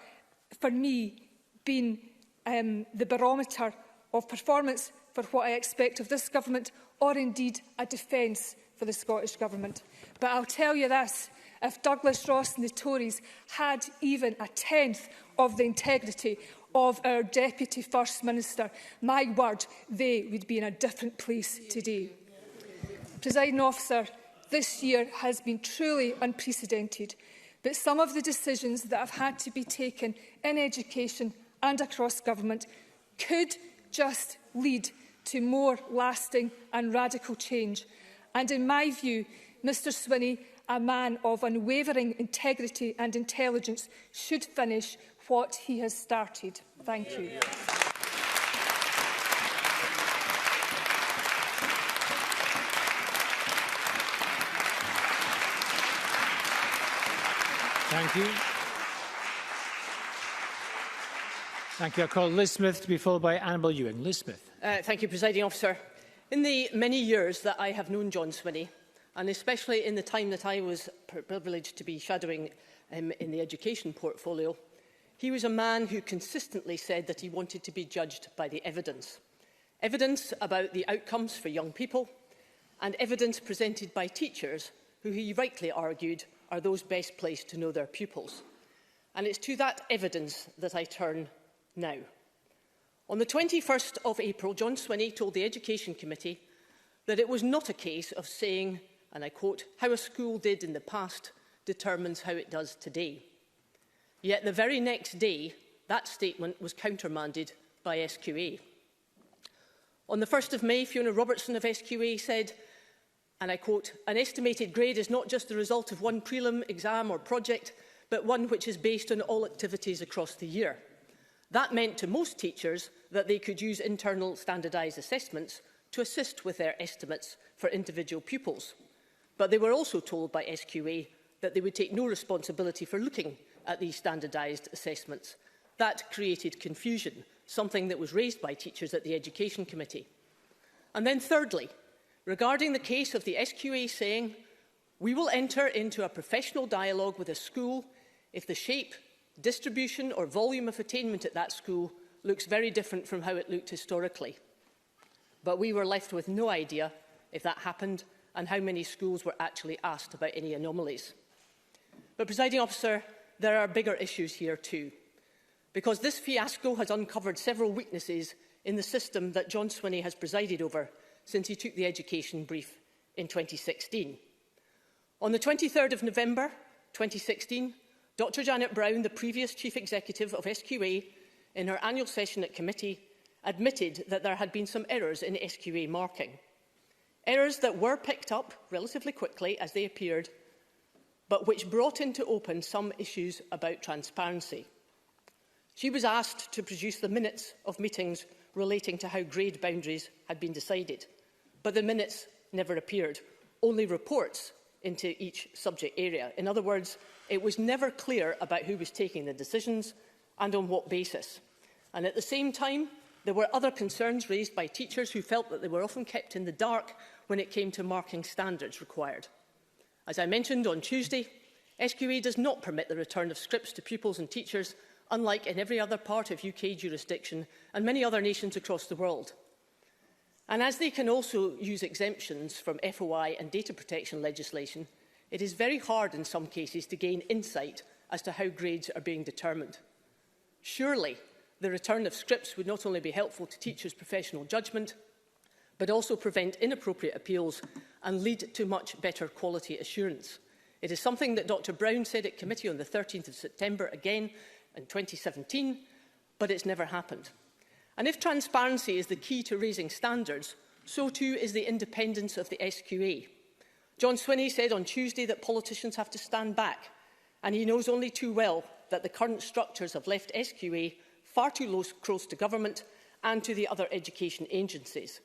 for me, been the barometer of performance for what I expect of this government, or indeed a defence for the Scottish Government. But I'll tell you this, if Douglas Ross and the Tories had even a tenth of the integrity of our Deputy First Minister, my word, they would be in a different place today. Presiding Officer, this year has been truly unprecedented, but some of the decisions that have had to be taken in education and across government could just lead to more lasting and radical change. And in my view, Mr Swinney, a man of unwavering integrity and intelligence, should finish what he has started. Thank you. Thank you. Thank you. I call Liz Smith to be followed by Annabel Ewing. Liz Smith. Thank you, Presiding Officer. In the many years that I have known John Swinney, and especially in the time that I was privileged to be shadowing him in the education portfolio, he was a man who consistently said that he wanted to be judged by the evidence. Evidence about the outcomes for young people, and evidence presented by teachers who he rightly argued are those best placed to know their pupils. And it's to that evidence that I turn now. On the 21st of April, John Swinney told the Education Committee that it was not a case of saying, and I quote, how a school did in the past determines how it does today. Yet the very next day, that statement was countermanded by SQA. On the 1st of May, Fiona Robertson of SQA said, and I quote, "An estimated grade is not just the result of one prelim, exam or project, but one which is based on all activities across the year. That meant to most teachers that they could use internal standardised assessments to assist with their estimates for individual pupils. But they were also told by SQA that they would take no responsibility for looking at these standardised assessments. That created confusion, something that was raised by teachers at the Education Committee. And then thirdly, regarding the case of the SQA saying, we will enter into a professional dialogue with a school if the shape, distribution or volume of attainment at that school looks very different from how it looked historically. But we were left with no idea if that happened and how many schools were actually asked about any anomalies. But, Presiding Officer, there are bigger issues here too, because this fiasco has uncovered several weaknesses in the system that John Swinney has presided over since he took the education brief in 2016. On the 23rd of November 2016, Dr Janet Brown, the previous Chief Executive of SQA, in her annual session at committee, admitted that there had been some errors in SQA marking. Errors that were picked up relatively quickly as they appeared, but which brought into open some issues about transparency. She was asked to produce the minutes of meetings relating to how grade boundaries had been decided, but the minutes never appeared, only reports into each subject area. In other words, it was never clear about who was taking the decisions and on what basis. And at the same time, there were other concerns raised by teachers who felt that they were often kept in the dark when it came to marking standards required. As I mentioned on Tuesday, SQA does not permit the return of scripts to pupils and teachers, unlike in every other part of UK jurisdiction and many other nations across the world. And as they can also use exemptions from FOI and data protection legislation, it is very hard in some cases to gain insight as to how grades are being determined. Surely, the return of scripts would not only be helpful to teachers' professional judgment, but also prevent inappropriate appeals and lead to much better quality assurance. It is something that Dr Brown said at committee on the 13th of September again in 2017, but it's never happened. And if transparency is the key to raising standards, so too is the independence of the SQA. John Swinney said on Tuesday that politicians have to stand back, and he knows only too well that the current structures have left SQA far too close to government and to the other education agencies.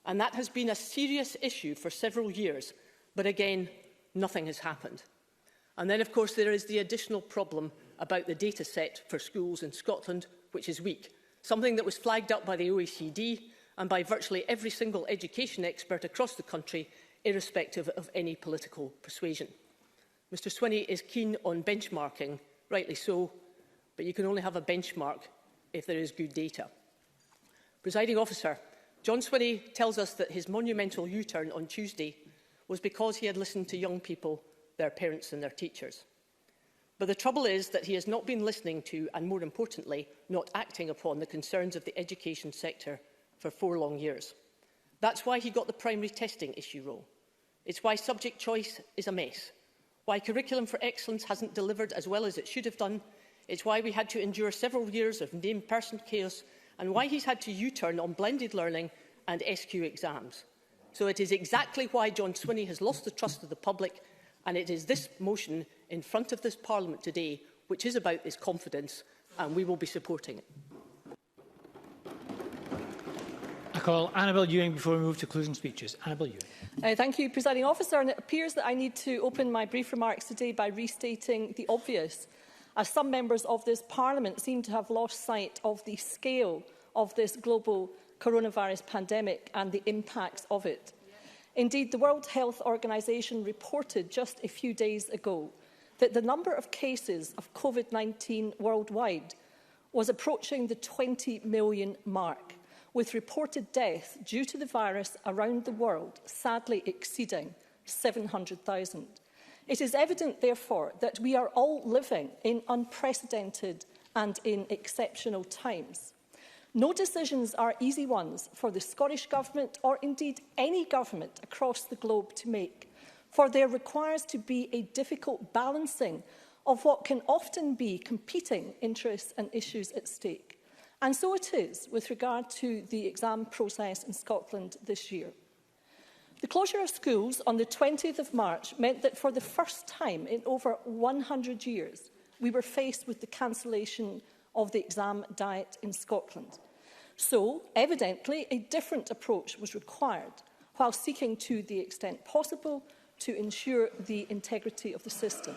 And that has been a serious issue for several years, but again, nothing has happened. And then, of course, there is the additional problem about the data set for schools in Scotland, which is weak, something that was flagged up by the OECD and by virtually every single education expert across the country, irrespective of any political persuasion. Mr Swinney is keen on benchmarking, rightly so, but you can only have a benchmark if there is good data. Presiding Officer, John Swinney tells us that his monumental U-turn on Tuesday was because he had listened to young people, their parents and their teachers. But the trouble is that he has not been listening to, and more importantly, not acting upon the concerns of the education sector for 4 long years. That's why he got the primary testing issue wrong. It's why subject choice is a mess. Why Curriculum for Excellence hasn't delivered as well as it should have done. It's why we had to endure several years of named person chaos, and why he's had to U-turn on blended learning and SQ exams. So it is exactly why John Swinney has lost the trust of the public, and it is this motion in front of this Parliament today which is about this confidence, and we will be supporting it. I call Annabel Ewing before we move to closing speeches. Annabel Ewing. Thank you, Presiding Officer. And it appears that I need to open my brief remarks today by restating the obvious, as some members of this Parliament seem to have lost sight of the scale of this global coronavirus pandemic and the impacts of it. Indeed, the World Health Organization reported just a few days ago that the number of cases of COVID-19 worldwide was approaching the 20 million mark, with reported death due to the virus around the world sadly exceeding 700,000. It is evident, therefore, that we are all living in unprecedented and in exceptional times. No decisions are easy ones for the Scottish Government or indeed any government across the globe to make. for there requires to be a difficult balancing of what can often be competing interests and issues at stake. And so it is with regard to the exam process in Scotland this year. The closure of schools on the 20th of March meant that for the first time in over 100 years, we were faced with the cancellation of the exam diet in Scotland. So, evidently, a different approach was required, while seeking to the extent possible to ensure the integrity of the system.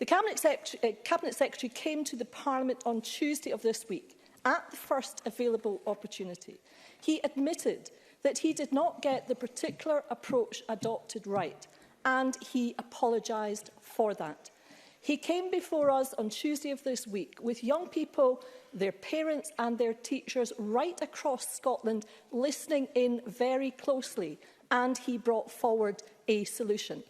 The Cabinet Secretary came to the Parliament on Tuesday of this week at the first available opportunity. He admitted that he did not get the particular approach adopted right, and he apologised for that. He came before us on Tuesday of this week with young people, their parents and their teachers right across Scotland listening in very closely, and he brought forward a solution.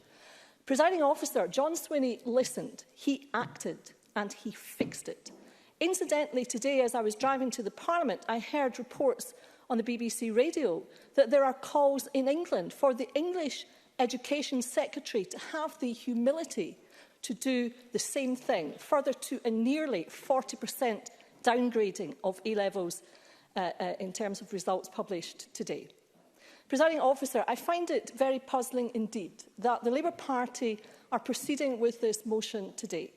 Presiding Officer, John Swinney listened, he acted, and he fixed it. Incidentally, today, as I was driving to the Parliament, I heard reports on the BBC radio that there are calls in England for the English Education Secretary to have the humility to do the same thing, further to a nearly 40% downgrading of A-levels in terms of results published today. Presiding Officer, I find it very puzzling indeed that the Labour Party are proceeding with this motion today.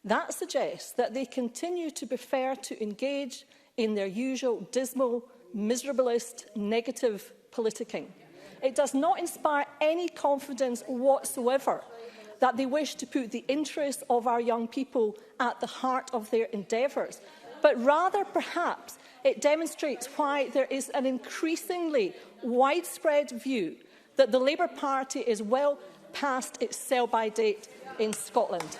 That suggests that they continue to prefer to engage in their usual dismal, miserablist, negative politicking. It does not inspire any confidence whatsoever that they wish to put the interests of our young people at the heart of their endeavours, but rather perhaps it demonstrates why there is an increasingly widespread view that the Labour Party is well past its sell-by date in Scotland.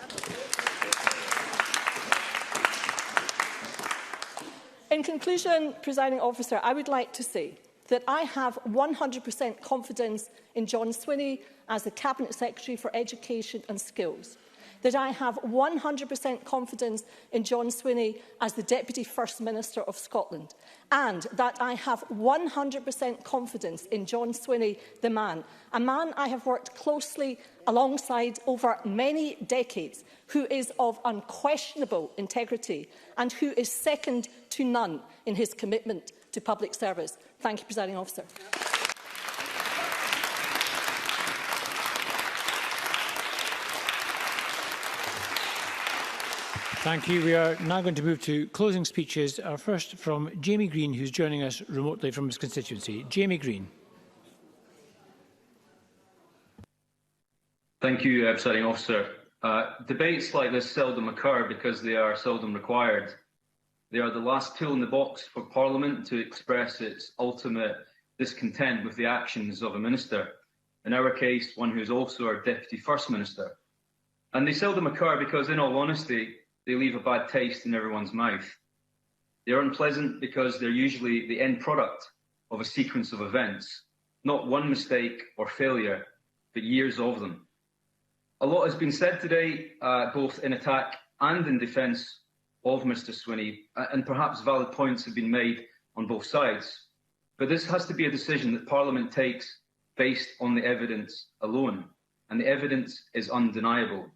In conclusion, Presiding Officer, I would like to say that I have 100% confidence in John Swinney as the Cabinet Secretary for Education and Skills, that I have 100% confidence in John Swinney as the Deputy First Minister of Scotland, and that I have 100% confidence in John Swinney, the man, a man I have worked closely alongside over many decades, who is of unquestionable integrity and who is second to none in his commitment to public service. Thank you, Presiding Officer. Thank you. We are now going to move to closing speeches. Our first from Jamie Green, who's joining us remotely from his constituency. Jamie Green. Thank you, Presiding Officer. Debates like this seldom occur because they are seldom required. They are the last tool in the box for Parliament to express its ultimate discontent with the actions of a minister, in our case, one who is also our Deputy First Minister. And they seldom occur because, in all honesty, they leave a bad taste in everyone's mouth. They are unpleasant because they're usually the end product of a sequence of events, not one mistake or failure, but years of them. A lot has been said today, both in attack and in defence of Mr Swinney, and perhaps valid points have been made on both sides. But this has to be a decision that Parliament takes based on the evidence alone, and the evidence is undeniable.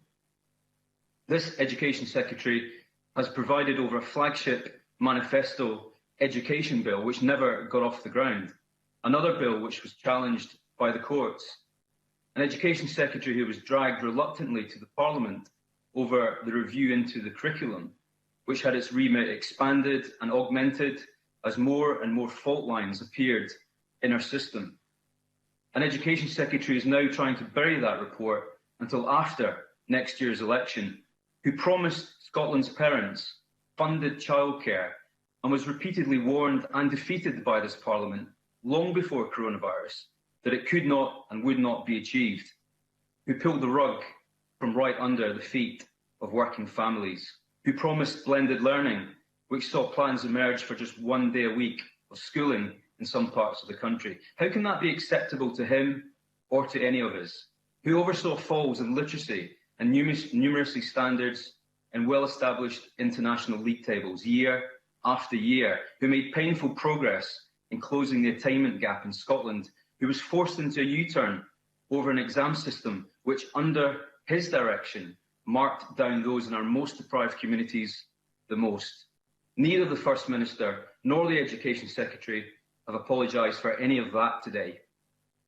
This Education Secretary has provided over a flagship manifesto education bill which never got off the ground, another bill which was challenged by the courts, an Education Secretary who was dragged reluctantly to the Parliament over the review into the curriculum, which had its remit expanded and augmented as more and more fault lines appeared in our system. An Education Secretary is now trying to bury that report until after next year's election, who promised Scotland's parents funded childcare and was repeatedly warned and defeated by this Parliament long before coronavirus that it could not and would not be achieved, who pulled the rug from right under the feet of working families, who promised blended learning, which saw plans emerge for just 1 day a week of schooling in some parts of the country. How can that be acceptable to him or to any of us, who oversaw falls in literacy and numeracy standards and well-established international league tables year after year, who made painful progress in closing the attainment gap in Scotland, who was forced into a U-turn over an exam system which, under his direction, marked down those in our most deprived communities the most. Neither the First Minister nor the Education Secretary have apologised for any of that today.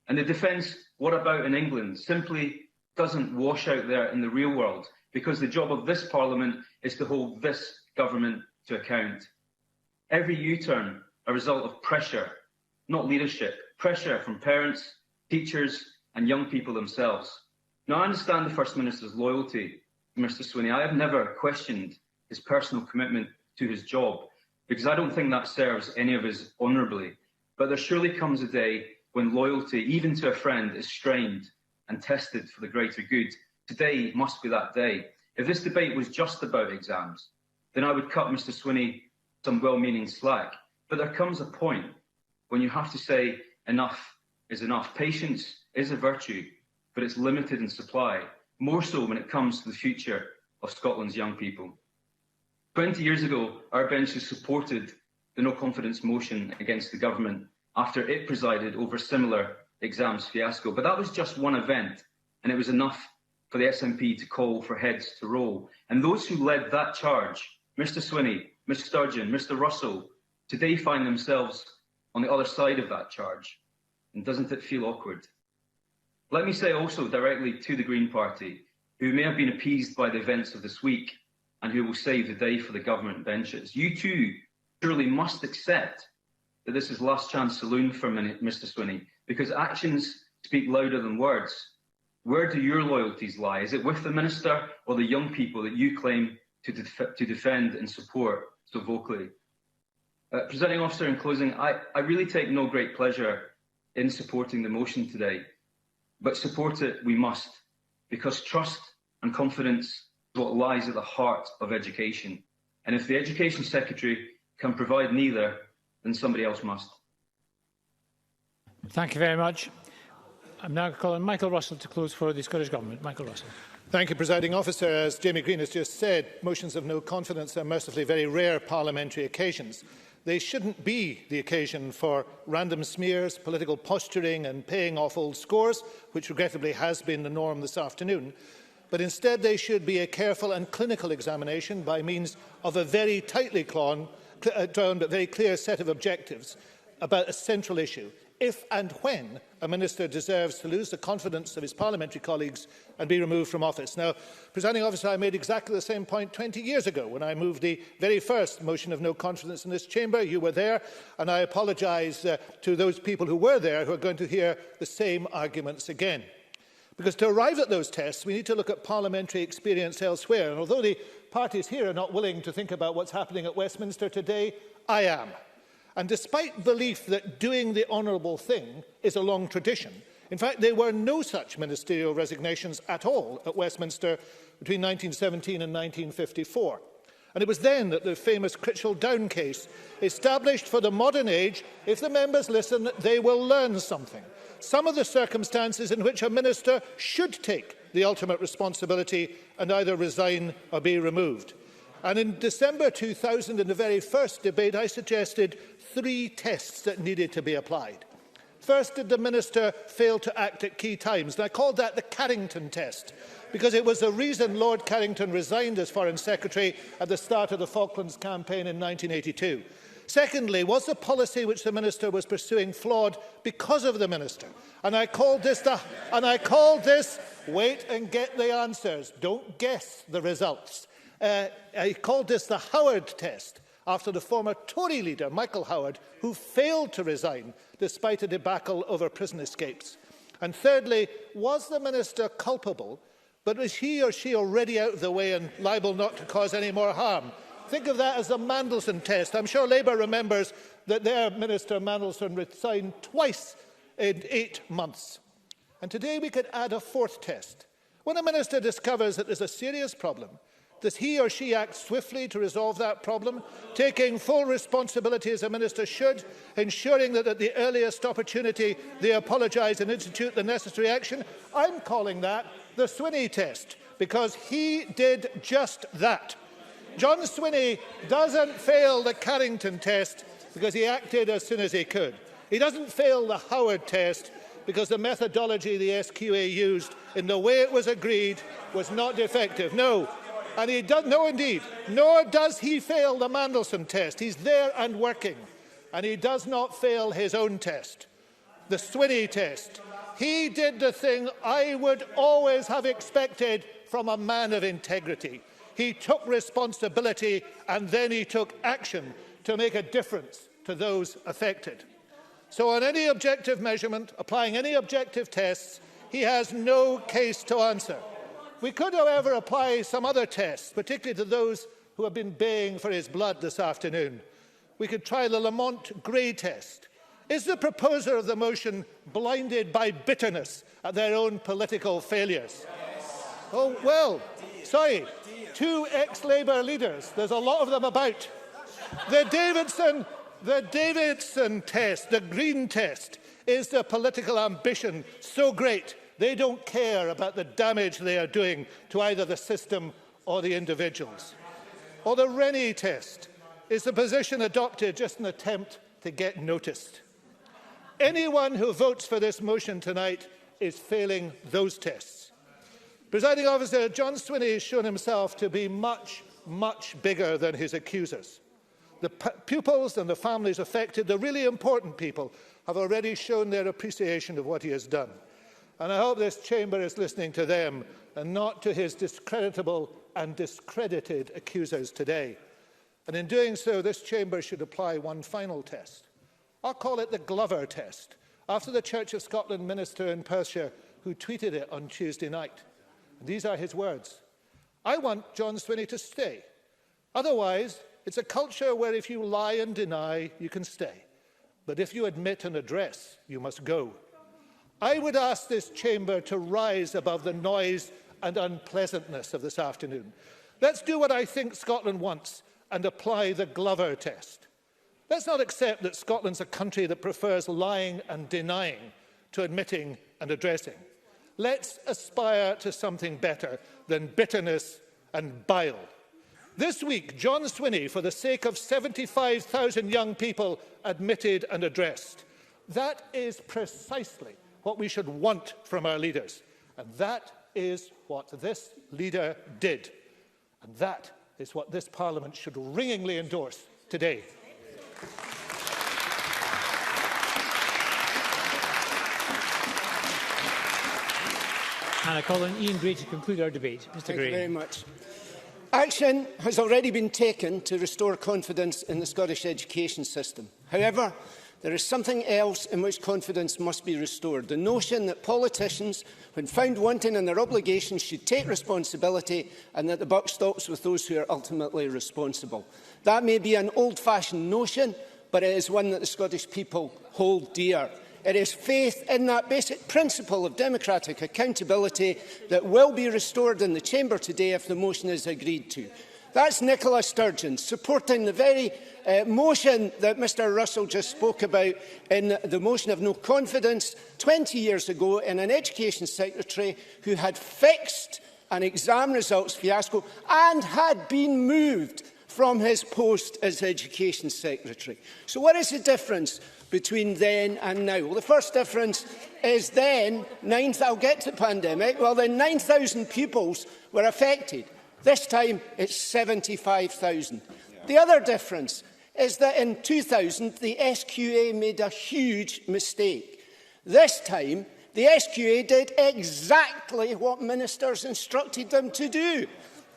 And the defence, what about in England, simply doesn't wash out there in the real world, because the job of this Parliament is to hold this government to account. Every U-turn a result of pressure, not leadership, pressure from parents, teachers and young people themselves. Now, I understand the First Minister's loyalty to Mr Swinney. I have never questioned his personal commitment to his job, because I don't think that serves any of us honourably. But there surely comes a day when loyalty, even to a friend, is strained and tested for the greater good. Today must be that day. If this debate was just about exams, then I would cut Mr Swinney some well-meaning slack. But there comes a point when you have to say enough is enough. Patience is a virtue, but it's limited in supply, more so when it comes to the future of Scotland's young people. 20 years ago, our benches supported the no confidence motion against the government after it presided over a similar exams fiasco. But that was just one event, and it was enough for the SNP to call for heads to roll. And those who led that charge, Mr Swinney, Ms Sturgeon, Mr Russell, today find themselves on the other side of that charge. And doesn't it feel awkward? Let me say also directly to the Green Party, who may have been appeased by the events of this week and who will save the day for the government benches, you too surely must accept that this is last chance saloon for Mr Swinney, because actions speak louder than words. Where do your loyalties lie? Is it with the Minister or the young people that you claim to defend and support so vocally? Presiding Officer, in closing, I really take no great pleasure in supporting the motion today, but support it we must, because trust and confidence is what lies at the heart of education. And if the Education Secretary can provide neither, then somebody else must. Thank you very much. I'm now calling Michael Russell to close for the Scottish Government. Michael Russell. Thank you, Presiding Officer. As Jamie Green has just said, motions of no confidence are mercifully very rare parliamentary occasions. They shouldn't be the occasion for random smears, political posturing and paying off old scores, which regrettably has been the norm this afternoon. But instead they should be a careful and clinical examination by means of a very tightly drawn but very clear set of objectives about a central issue: if and when a minister deserves to lose the confidence of his parliamentary colleagues and be removed from office. Now, Presiding Officer, I made exactly the same point 20 years ago when I moved the very first motion of no confidence in this chamber. You were there, and I apologise to those people who were there who are going to hear the same arguments again. Because to arrive at those tests, we need to look at parliamentary experience elsewhere. And although the parties here are not willing to think about what's happening at Westminster today, I am. And despite belief that doing the honourable thing is a long tradition, in fact, there were no such ministerial resignations at all at Westminster between 1917 and 1954. And it was then that the famous Critchell Down case established for the modern age, if the members listen, they will learn something. Some of the circumstances in which a minister should take the ultimate responsibility and either resign or be removed. And in December 2000, in the very first debate, I suggested 3 tests that needed to be applied. First, did the minister fail to act at key times? And I called that the Carrington test, because it was the reason Lord Carrington resigned as Foreign Secretary at the start of the Falklands campaign in 1982. Secondly, was the policy which the minister was pursuing flawed because of the minister? And I called this wait and get the answers, don't guess the results. I called this the Howard test, after the former Tory leader, Michael Howard, who failed to resign despite a debacle over prison escapes. And thirdly, was the minister culpable, but was he or she already out of the way and liable not to cause any more harm? Think of that as the Mandelson test. I'm sure Labour remembers that their Minister Mandelson resigned twice in 8 months. And today we could add a 4th test. When a minister discovers that there's a serious problem, does he or she act swiftly to resolve that problem, taking full responsibility as a minister should, ensuring that at the earliest opportunity they apologise and institute the necessary action? I'm calling that the Swinney test, because he did just that. John Swinney doesn't fail the Carrington test because he acted as soon as he could. He doesn't fail the Howard test because the methodology the SQA used in the way it was agreed was not effective. No. And he does, no indeed, nor does he fail the Mandelson test. He's there and working. And he does not fail his own test, the Swinney test. He did the thing I would always have expected from a man of integrity. He took responsibility and then he took action to make a difference to those affected. So on any objective measurement, applying any objective tests, he has no case to answer. We could, however, apply some other tests, particularly to those who have been baying for his blood this afternoon. We could try the Lamont Gray test. Is the proposer of the motion blinded by bitterness at their own political failures? Oh, well, sorry, 2 ex-Labour leaders. There's a lot of them about. The Davidson test, the Green test, is the political ambition so great they don't care about the damage they are doing to either the system or the individuals. Or the Rennie test is the position adopted just in an attempt to get noticed. Anyone who votes for this motion tonight is failing those tests. Presiding Officer, John Swinney has shown himself to be much, much bigger than his accusers. The pupils and the families affected, the really important people, have already shown their appreciation of what he has done. And I hope this chamber is listening to them and not to his discreditable and discredited accusers today. And in doing so, this chamber should apply one final test. I'll call it the Glover test, after the Church of Scotland minister in Perthshire who tweeted it on Tuesday night. And these are his words. I want John Swinney to stay. Otherwise, it's a culture where if you lie and deny, you can stay. But if you admit and address, you must go. I would ask this chamber to rise above the noise and unpleasantness of this afternoon. Let's do what I think Scotland wants and apply the Glover test. Let's not accept that Scotland's a country that prefers lying and denying to admitting and addressing. Let's aspire to something better than bitterness and bile. This week, John Swinney, for the sake of 75,000 young people, admitted and addressed. That is precisely what we should want from our leaders. And that is what this leader did. And that is what this Parliament should ringingly endorse today. And I call on Ian Gray to conclude our debate. Mr. Thank Gray. you very much. Action has already been taken to restore confidence in the Scottish education system. However, there is something else in which confidence must be restored. The notion that politicians, when found wanting in their obligations, should take responsibility and that the buck stops with those who are ultimately responsible. That may be an old-fashioned notion, but it is one that the Scottish people hold dear. It is faith in that basic principle of democratic accountability that will be restored in the chamber today if the motion is agreed to. That's Nicola Sturgeon supporting the very motion that Mr Russell just spoke about in the motion of no confidence 20 years ago in an education secretary who had fixed an exam results fiasco and had been moved from his post as education secretary. So what is the difference between then and now? Well, the first difference is then, I'll get to the pandemic, well then 9,000 pupils were affected. This time it's 75,000. The other difference is that in 2000 the SQA made a huge mistake. This time the SQA did exactly what ministers instructed them to do.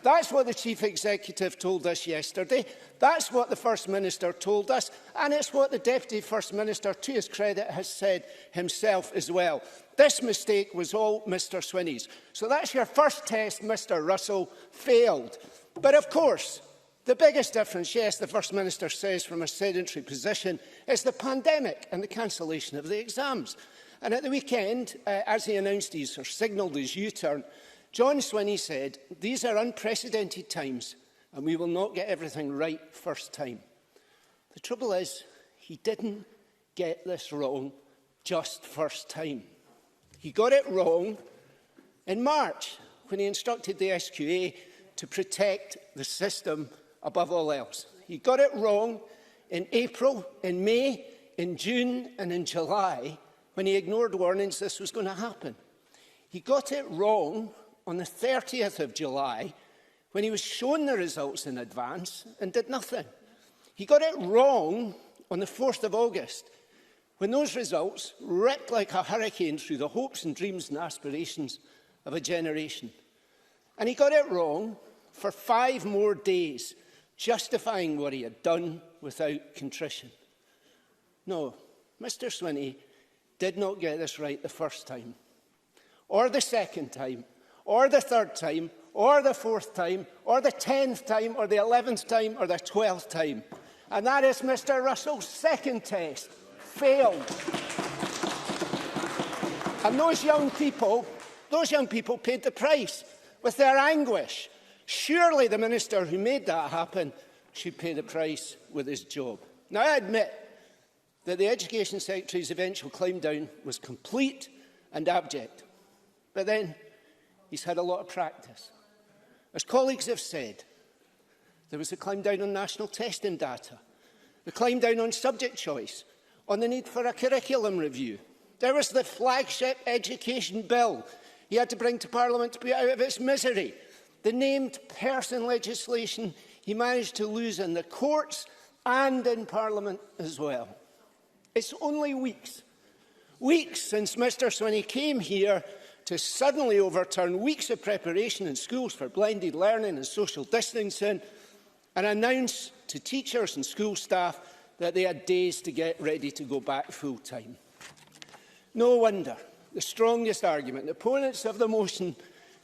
That's what the Chief Executive told us yesterday. That's what the First Minister told us. And it's what the Deputy First Minister, to his credit, has said himself as well. This mistake was all Mr Swinney's. So that's your first test, Mr Russell, failed. But of course, the biggest difference, yes, the First Minister says from a sedentary position, is the pandemic and the cancellation of the exams. And at the weekend, as he announced his or signalled his U-turn, John Swinney said, "These are unprecedented times and we will not get everything right first time." The trouble is, he didn't get this wrong just first time. He got it wrong in March when he instructed the SQA to protect the system above all else. He got it wrong in April, in May, in June and in July when he ignored warnings this was going to happen. He got it wrong on the 30th of July when he was shown the results in advance and did nothing. He got it wrong on the 4th of August when those results ripped like a hurricane through the hopes and dreams and aspirations of a generation. And he got it wrong for 5 more days, justifying what he had done without contrition. No, Mr Swinney did not get this right the first time, or the second time, or the third time, or the 4th time, or the 10th time, or the 11th time, or the 12th time. And that is Mr Russell's second test. Failed. And those young people paid the price with their anguish. Surely the minister who made that happen should pay the price with his job. Now, I admit that the Education Secretary's eventual climb down was complete and abject. But then he's had a lot of practice. As colleagues have said, there was a climb down on national testing data, the climb down on subject choice, on the need for a curriculum review. There was the flagship education bill he had to bring to Parliament to put it out of its misery. The named person legislation he managed to lose in the courts and in Parliament as well. It's only weeks since Mr Swinney came here to suddenly overturn weeks of preparation in schools for blended learning and social distancing and announce to teachers and school staff that they had days to get ready to go back full-time. No wonder the strongest argument the opponents of the motion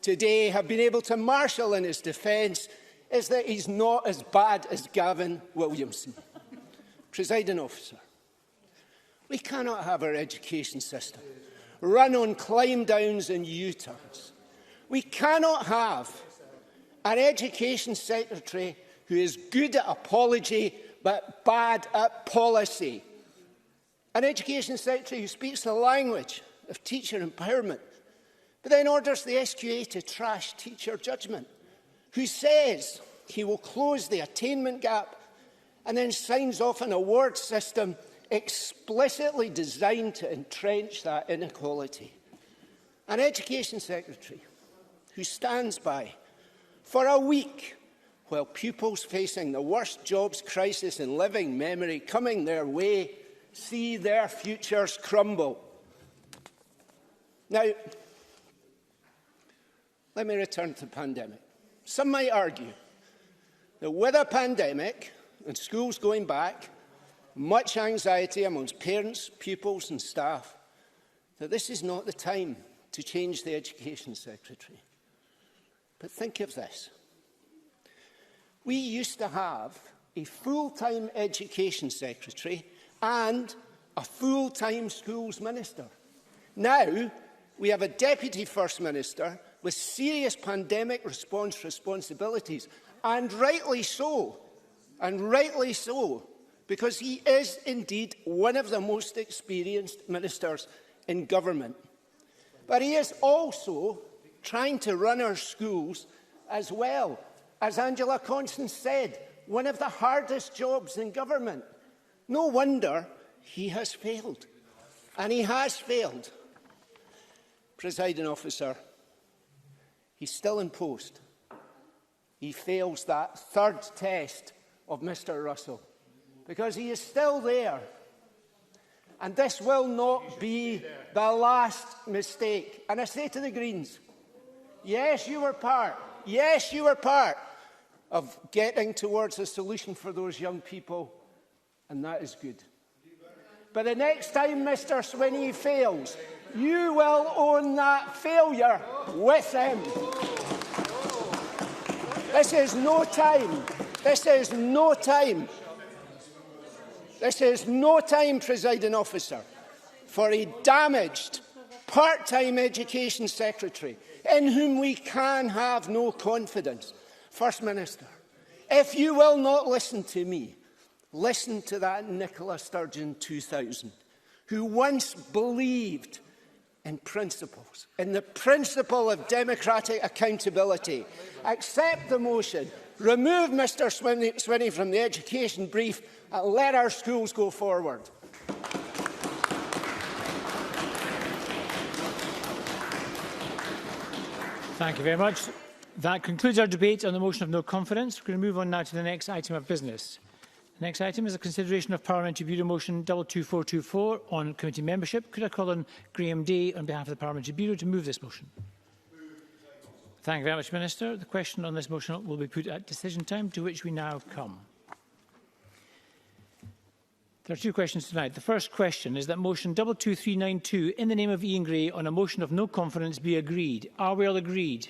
today have been able to marshal in his defence is that he's not as bad as Gavin Williamson. Presiding officer, we cannot have our education system run on climb-downs and U-turns. We cannot have an education secretary who is good at apology but bad at policy. An education secretary who speaks the language of teacher empowerment, but then orders the SQA to trash teacher judgment, who says he will close the attainment gap and then signs off an award system explicitly designed to entrench that inequality. An education secretary who stands by for a week while pupils facing the worst jobs crisis in living memory coming their way see their futures crumble. Now, let me return to the pandemic. Some might argue that with a pandemic and schools going back, much anxiety amongst parents, pupils and staff, that this is not the time to change the Education Secretary. But think of this. We used to have a full-time Education Secretary and a full-time Schools Minister. Now, we have a Deputy First Minister with serious pandemic response responsibilities, and rightly so, because he is indeed one of the most experienced ministers in government. But he is also trying to run our schools as well. As Angela Constance said, one of the hardest jobs in government. No wonder he has failed. And he has failed. Presiding officer, he's still in post. He fails that third test of Mr Russell, because he is still there. And this will not be the last mistake. And I say to the Greens, yes, you were part of getting towards a solution for those young people, and that is good. But the next time Mr Swinney fails, you will own that failure with him. This is no time, presiding officer, for a damaged part-time Education Secretary in whom we can have no confidence. First Minister, if you will not listen to me, listen to that Nicola Sturgeon 2000, who once believed in principles, in the principle of democratic accountability. Accept the motion, remove Mr Swinney from the education brief and let our schools go forward. Thank you very much. That concludes our debate on the motion of no confidence. We're going to move on now to the next item of business. The next item is a consideration of Parliamentary Bureau Motion 22424 on committee membership. Could I call on Graham Day on behalf of the Parliamentary Bureau to move this motion? Thank you very much, Minister. The question on this motion will be put at decision time, to which we now come. There are two questions tonight. The first question is that motion 22392 in the name of Ian Gray on a motion of no confidence be agreed. Are we all agreed?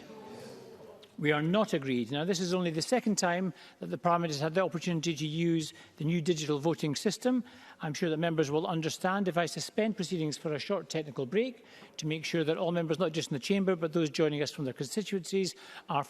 We are not agreed. Now, this is only the second time that the Parliament has had the opportunity to use the new digital voting system. I'm sure that members will understand if I suspend proceedings for a short technical break to make sure that all members, not just in the chamber, but those joining us from their constituencies, are familiar